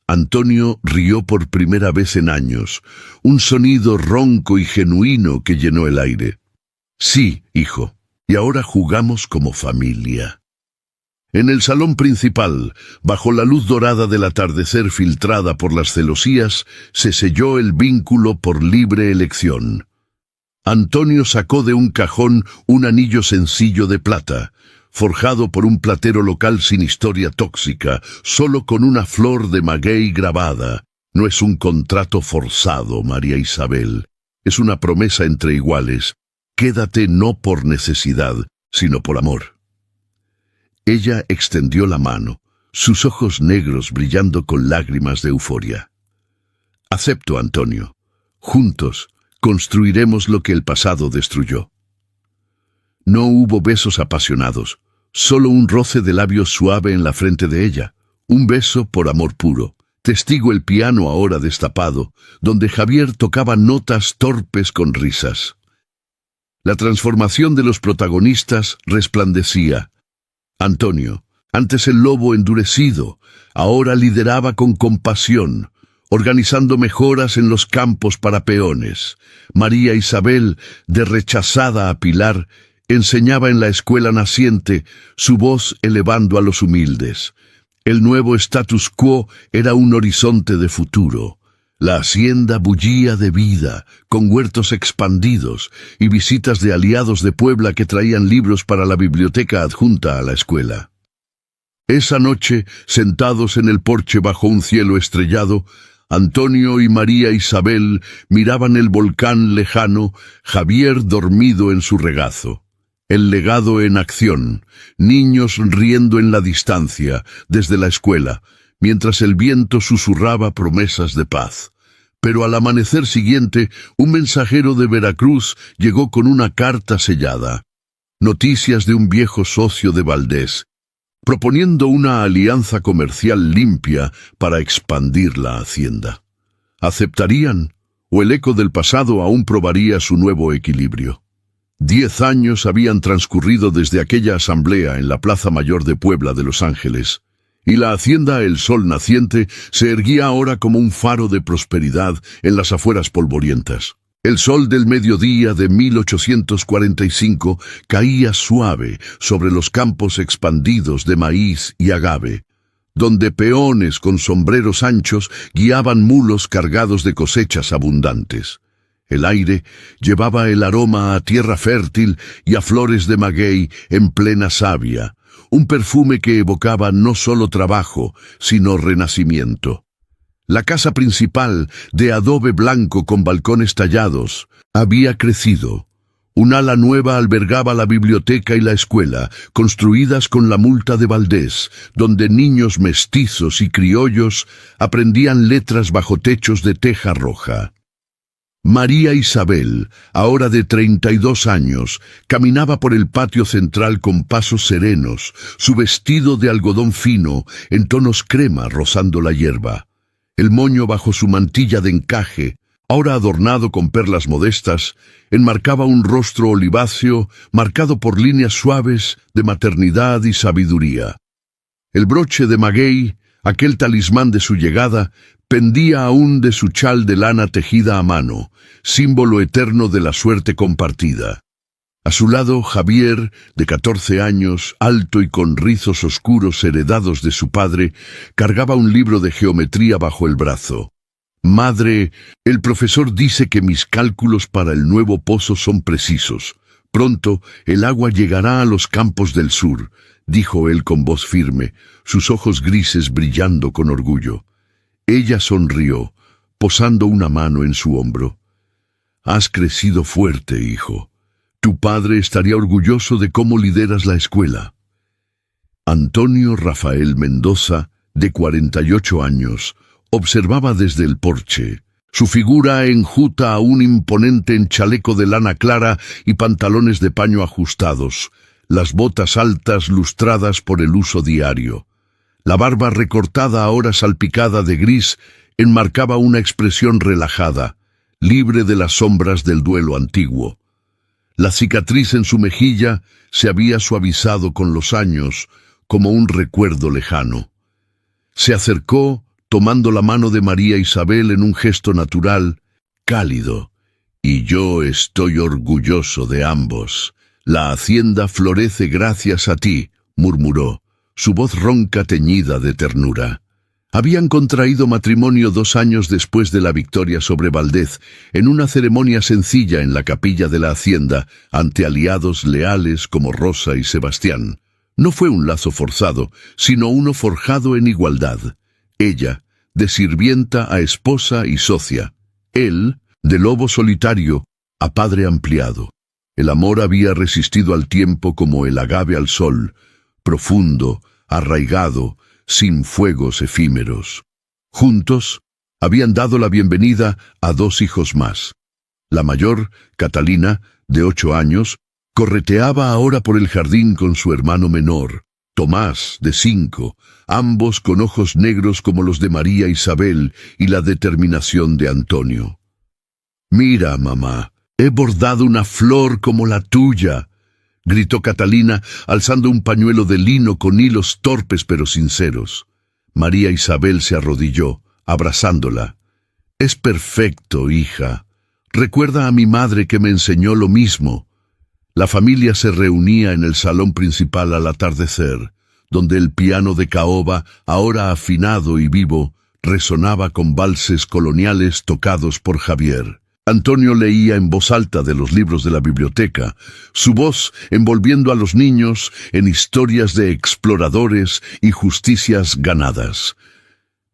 Antonio rió por primera vez en años, un sonido ronco y genuino que llenó el aire. «Sí, hijo, y ahora jugamos como familia». En el salón principal, bajo la luz dorada del atardecer filtrada por las celosías, se selló el vínculo por libre elección. Antonio sacó de un cajón un anillo sencillo de plata, forjado por un platero local sin historia tóxica, solo con una flor de maguey grabada. No es un contrato forzado, María Isabel. Es una promesa entre iguales. Quédate no por necesidad, sino por amor. Ella extendió la mano, sus ojos negros brillando con lágrimas de euforia. Acepto, Antonio. Juntos construiremos lo que el pasado destruyó. No hubo besos apasionados, solo un roce de labios suave en la frente de ella, un beso por amor puro. Testigo el piano ahora destapado, donde Javier tocaba notas torpes con risas. La transformación de los protagonistas resplandecía. Antonio, antes el lobo endurecido, ahora lideraba con compasión, organizando mejoras en los campos para peones. María Isabel, de rechazada a Pilar, enseñaba en la escuela naciente, su voz elevando a los humildes. El nuevo status quo era un horizonte de futuro. La hacienda bullía de vida, con huertos expandidos y visitas de aliados de Puebla que traían libros para la biblioteca adjunta a la escuela. Esa noche, sentados en el porche bajo un cielo estrellado, Antonio y María Isabel miraban el volcán lejano, Javier dormido en su regazo. El legado en acción, niños riendo en la distancia, desde la escuela, mientras el viento susurraba promesas de paz. Pero al amanecer siguiente, un mensajero de Veracruz llegó con una carta sellada. Noticias de un viejo socio de Valdés, proponiendo una alianza comercial limpia para expandir la hacienda. ¿Aceptarían? ¿O el eco del pasado aún probaría su nuevo equilibrio? 10 años habían transcurrido desde aquella asamblea en la Plaza Mayor de Puebla de Los Ángeles, y la hacienda El Sol Naciente se erguía ahora como un faro de prosperidad en las afueras polvorientas. El sol del mediodía de 1845 caía suave sobre los campos expandidos de maíz y agave, donde peones con sombreros anchos guiaban mulos cargados de cosechas abundantes. El aire llevaba el aroma a tierra fértil y a flores de maguey en plena savia, un perfume que evocaba no solo trabajo, sino renacimiento. La casa principal, de adobe blanco con balcones tallados, había crecido. Un ala nueva albergaba la biblioteca y la escuela, construidas con la multa de Valdés, donde niños mestizos y criollos aprendían letras bajo techos de teja roja. María Isabel, ahora de 32 años, caminaba por el patio central con pasos serenos, su vestido de algodón fino, en tonos crema rozando la hierba. El moño bajo su mantilla de encaje, ahora adornado con perlas modestas, enmarcaba un rostro oliváceo marcado por líneas suaves de maternidad y sabiduría. El broche de maguey, aquel talismán de su llegada, pendía aún de su chal de lana tejida a mano, símbolo eterno de la suerte compartida. A su lado, Javier, de 14 años, alto y con rizos oscuros heredados de su padre, cargaba un libro de geometría bajo el brazo. «Madre, el profesor dice que mis cálculos para el nuevo pozo son precisos. Pronto el agua llegará a los campos del sur», dijo él con voz firme, sus ojos grises brillando con orgullo. Ella sonrió, posando una mano en su hombro. Has crecido fuerte, hijo. Tu padre estaría orgulloso de cómo lideras la escuela. Antonio Rafael Mendoza, de 48 años, observaba desde el porche. Su figura enjuta aún imponente en chaleco de lana clara y pantalones de paño ajustados, las botas altas lustradas por el uso diario. La barba recortada ahora salpicada de gris enmarcaba una expresión relajada, libre de las sombras del duelo antiguo. La cicatriz en su mejilla se había suavizado con los años, como un recuerdo lejano. Se acercó, tomando la mano de María Isabel en un gesto natural, cálido. Y yo estoy orgulloso de ambos. La hacienda florece gracias a ti, murmuró, su voz ronca teñida de ternura. Habían contraído matrimonio 2 años después de la victoria sobre Valdez, en una ceremonia sencilla en la capilla de la hacienda, ante aliados leales como Rosa y Sebastián. No fue un lazo forzado, sino uno forjado en igualdad. Ella, de sirvienta a esposa y socia. Él, de lobo solitario a padre ampliado. El amor había resistido al tiempo como el agave al sol, profundo, arraigado, sin fuegos efímeros. Juntos, habían dado la bienvenida a 2 hijos más. La mayor, Catalina, de 8 años, correteaba ahora por el jardín con su hermano menor, Tomás, de 5, ambos con ojos negros como los de María Isabel y la determinación de Antonio. «Mira, mamá, he bordado una flor como la tuya», gritó Catalina, alzando un pañuelo de lino con hilos torpes pero sinceros. María Isabel se arrodilló, abrazándola. «Es perfecto, hija. Recuerda a mi madre que me enseñó lo mismo». La familia se reunía en el salón principal al atardecer, donde el piano de caoba, ahora afinado y vivo, resonaba con valses coloniales tocados por Javier. Antonio leía en voz alta de los libros de la biblioteca, su voz envolviendo a los niños en historias de exploradores y justicias ganadas.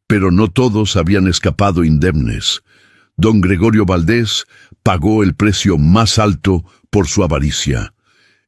Pero no todos habían escapado indemnes. Don Gregorio Valdés pagó el precio más alto por su avaricia.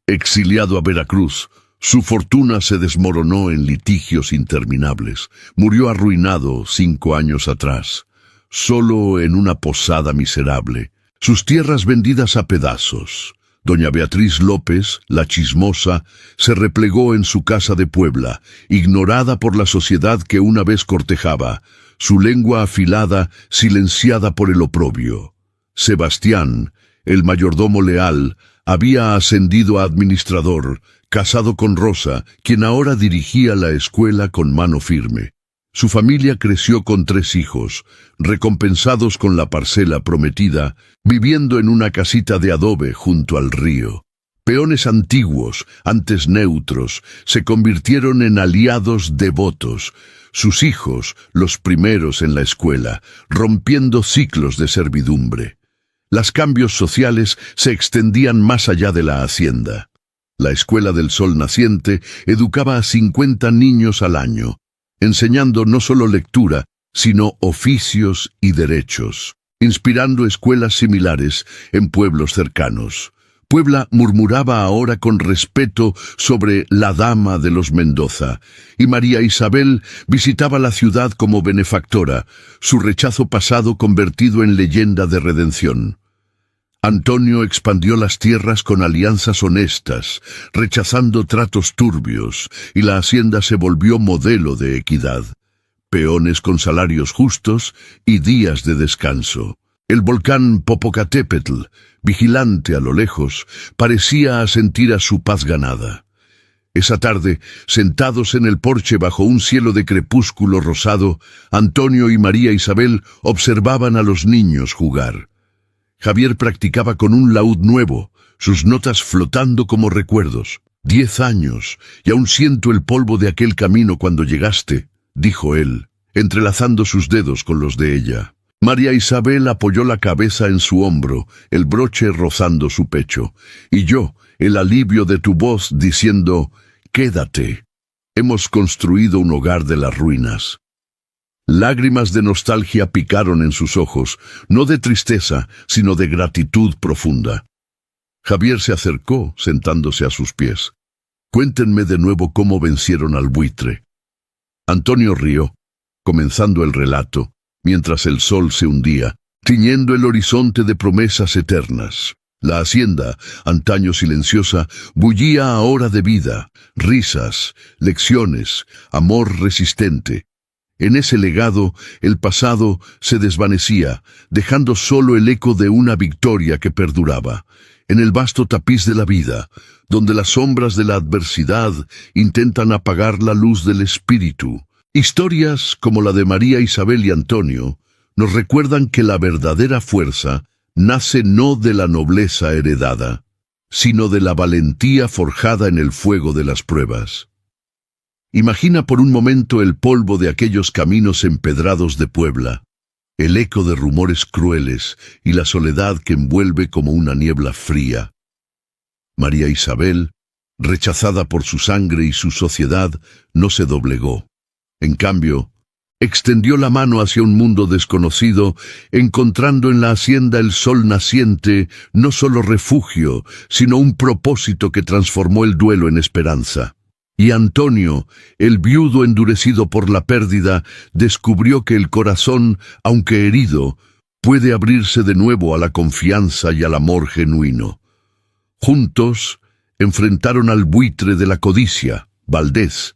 Exiliado a Veracruz, su fortuna se desmoronó en litigios interminables. Murió arruinado 5 años atrás, solo en una posada miserable, sus tierras vendidas a pedazos. Doña Beatriz López, la chismosa, se replegó en su casa de Puebla, ignorada por la sociedad que una vez cortejaba, su lengua afilada silenciada por el oprobio. Sebastián, el mayordomo leal, había ascendido a administrador, casado con Rosa, quien ahora dirigía la escuela con mano firme. Su familia creció con 3 hijos, recompensados con la parcela prometida, viviendo en una casita de adobe junto al río. Peones antiguos, antes neutros, se convirtieron en aliados devotos, sus hijos, los primeros en la escuela, rompiendo ciclos de servidumbre. Los cambios sociales se extendían más allá de la hacienda. La Escuela del Sol Naciente educaba a 50 niños al año, enseñando no solo lectura, sino oficios y derechos, inspirando escuelas similares en pueblos cercanos. Puebla murmuraba ahora con respeto sobre la dama de los Mendoza, y María Isabel visitaba la ciudad como benefactora, su rechazo pasado convertido en leyenda de redención. Antonio expandió las tierras con alianzas honestas, rechazando tratos turbios, y la hacienda se volvió modelo de equidad. Peones con salarios justos y días de descanso. El volcán Popocatépetl, vigilante a lo lejos, parecía asentir a su paz ganada. Esa tarde, sentados en el porche bajo un cielo de crepúsculo rosado, Antonio y María Isabel observaban a los niños jugar. Javier practicaba con un laúd nuevo, sus notas flotando como recuerdos. 10 años, y aún siento el polvo de aquel camino cuando llegaste, dijo él, entrelazando sus dedos con los de ella. María Isabel apoyó la cabeza en su hombro, el broche rozando su pecho, y yo, el alivio de tu voz, diciendo, «Quédate, hemos construido un hogar de las ruinas». Lágrimas de nostalgia picaron en sus ojos, no de tristeza, sino de gratitud profunda. Javier se acercó, sentándose a sus pies. Cuéntenme de nuevo cómo vencieron al buitre. Antonio rió, comenzando el relato, mientras el sol se hundía, tiñendo el horizonte de promesas eternas. La hacienda, antaño silenciosa, bullía ahora de vida, risas, lecciones, amor resistente. En ese legado, el pasado se desvanecía, dejando solo el eco de una victoria que perduraba. En el vasto tapiz de la vida, donde las sombras de la adversidad intentan apagar la luz del espíritu. Historias como la de María Isabel y Antonio nos recuerdan que la verdadera fuerza nace no de la nobleza heredada, sino de la valentía forjada en el fuego de las pruebas. Imagina por un momento el polvo de aquellos caminos empedrados de Puebla, el eco de rumores crueles y la soledad que envuelve como una niebla fría. María Isabel, rechazada por su sangre y su sociedad, no se doblegó. En cambio, extendió la mano hacia un mundo desconocido, encontrando en la hacienda el sol naciente, no solo refugio, sino un propósito que transformó el duelo en esperanza. Y Antonio, el viudo endurecido por la pérdida, descubrió que el corazón, aunque herido, puede abrirse de nuevo a la confianza y al amor genuino. Juntos, enfrentaron al buitre de la codicia, Valdés,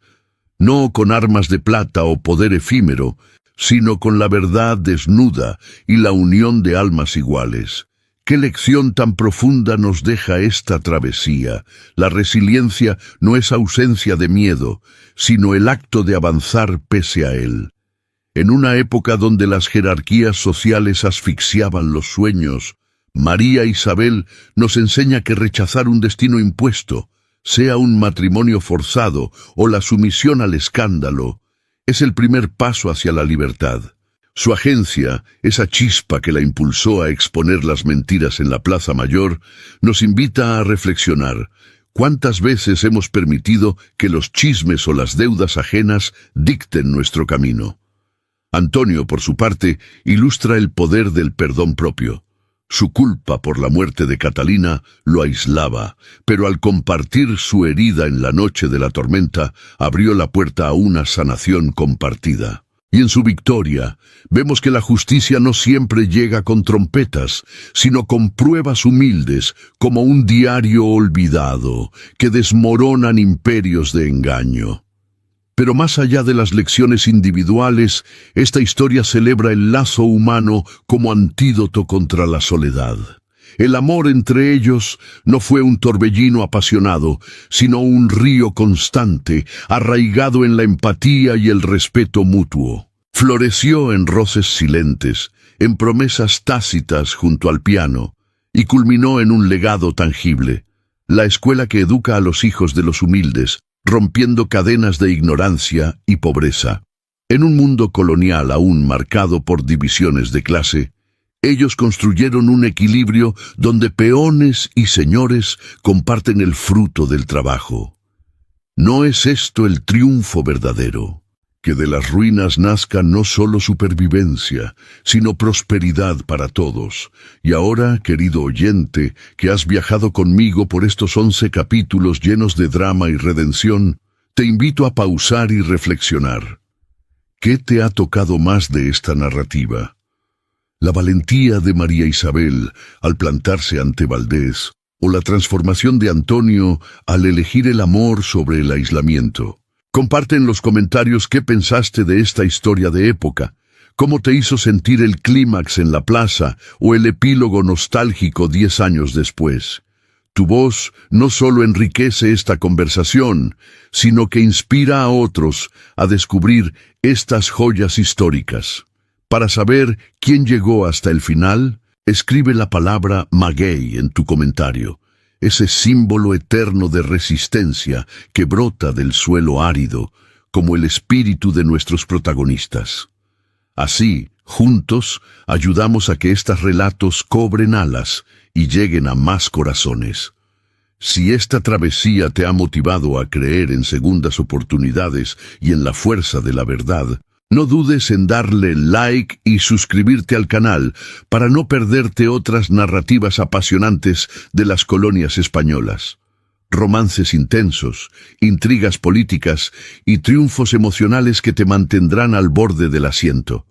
no con armas de plata o poder efímero, sino con la verdad desnuda y la unión de almas iguales. ¿Qué lección tan profunda nos deja esta travesía? La resiliencia no es ausencia de miedo, sino el acto de avanzar pese a él. En una época donde las jerarquías sociales asfixiaban los sueños, María Isabel nos enseña que rechazar un destino impuesto, sea un matrimonio forzado o la sumisión al escándalo, es el primer paso hacia la libertad. Su agencia, esa chispa que la impulsó a exponer las mentiras en la Plaza Mayor, nos invita a reflexionar. ¿Cuántas veces hemos permitido que los chismes o las deudas ajenas dicten nuestro camino? Antonio, por su parte, ilustra el poder del perdón propio. Su culpa por la muerte de Catalina lo aislaba, pero al compartir su herida en la noche de la tormenta, abrió la puerta a una sanación compartida. Y en su victoria, vemos que la justicia no siempre llega con trompetas, sino con pruebas humildes, como un diario olvidado, que desmoronan imperios de engaño. Pero más allá de las lecciones individuales, esta historia celebra el lazo humano como antídoto contra la soledad. El amor entre ellos no fue un torbellino apasionado, sino un río constante, arraigado en la empatía y el respeto mutuo. Floreció en roces silentes, en promesas tácitas junto al piano, y culminó en un legado tangible, la escuela que educa a los hijos de los humildes, rompiendo cadenas de ignorancia y pobreza. En un mundo colonial aún marcado por divisiones de clase, ellos construyeron un equilibrio donde peones y señores comparten el fruto del trabajo. ¿No es esto el triunfo verdadero? Que de las ruinas nazca no solo supervivencia, sino prosperidad para todos. Y ahora, querido oyente, que has viajado conmigo por estos 11 capítulos llenos de drama y redención, te invito a pausar y reflexionar. ¿Qué te ha tocado más de esta narrativa? La valentía de María Isabel al plantarse ante Valdés, o la transformación de Antonio al elegir el amor sobre el aislamiento. Comparte en los comentarios qué pensaste de esta historia de época, cómo te hizo sentir el clímax en la plaza o el epílogo nostálgico 10 años después. Tu voz no solo enriquece esta conversación, sino que inspira a otros a descubrir estas joyas históricas. Para saber quién llegó hasta el final, escribe la palabra maguey en tu comentario, ese símbolo eterno de resistencia que brota del suelo árido, como el espíritu de nuestros protagonistas. Así, juntos, ayudamos a que estos relatos cobren alas y lleguen a más corazones. Si esta travesía te ha motivado a creer en segundas oportunidades y en la fuerza de la verdad, No dudes en darle like y suscribirte al canal para no perderte otras narrativas apasionantes de las colonias españolas. Romances intensos, intrigas políticas y triunfos emocionales que te mantendrán al borde del asiento.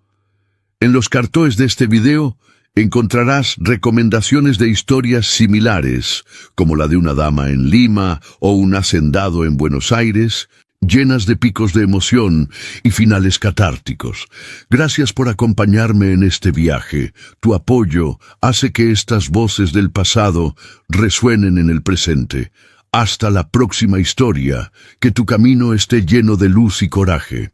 En los cartones de este video encontrarás recomendaciones de historias similares, como la de una dama en Lima o un hacendado en Buenos Aires, llenas de picos de emoción y finales catárticos. Gracias por acompañarme en este viaje. Tu apoyo hace que estas voces del pasado resuenen en el presente. Hasta la próxima historia, que tu camino esté lleno de luz y coraje.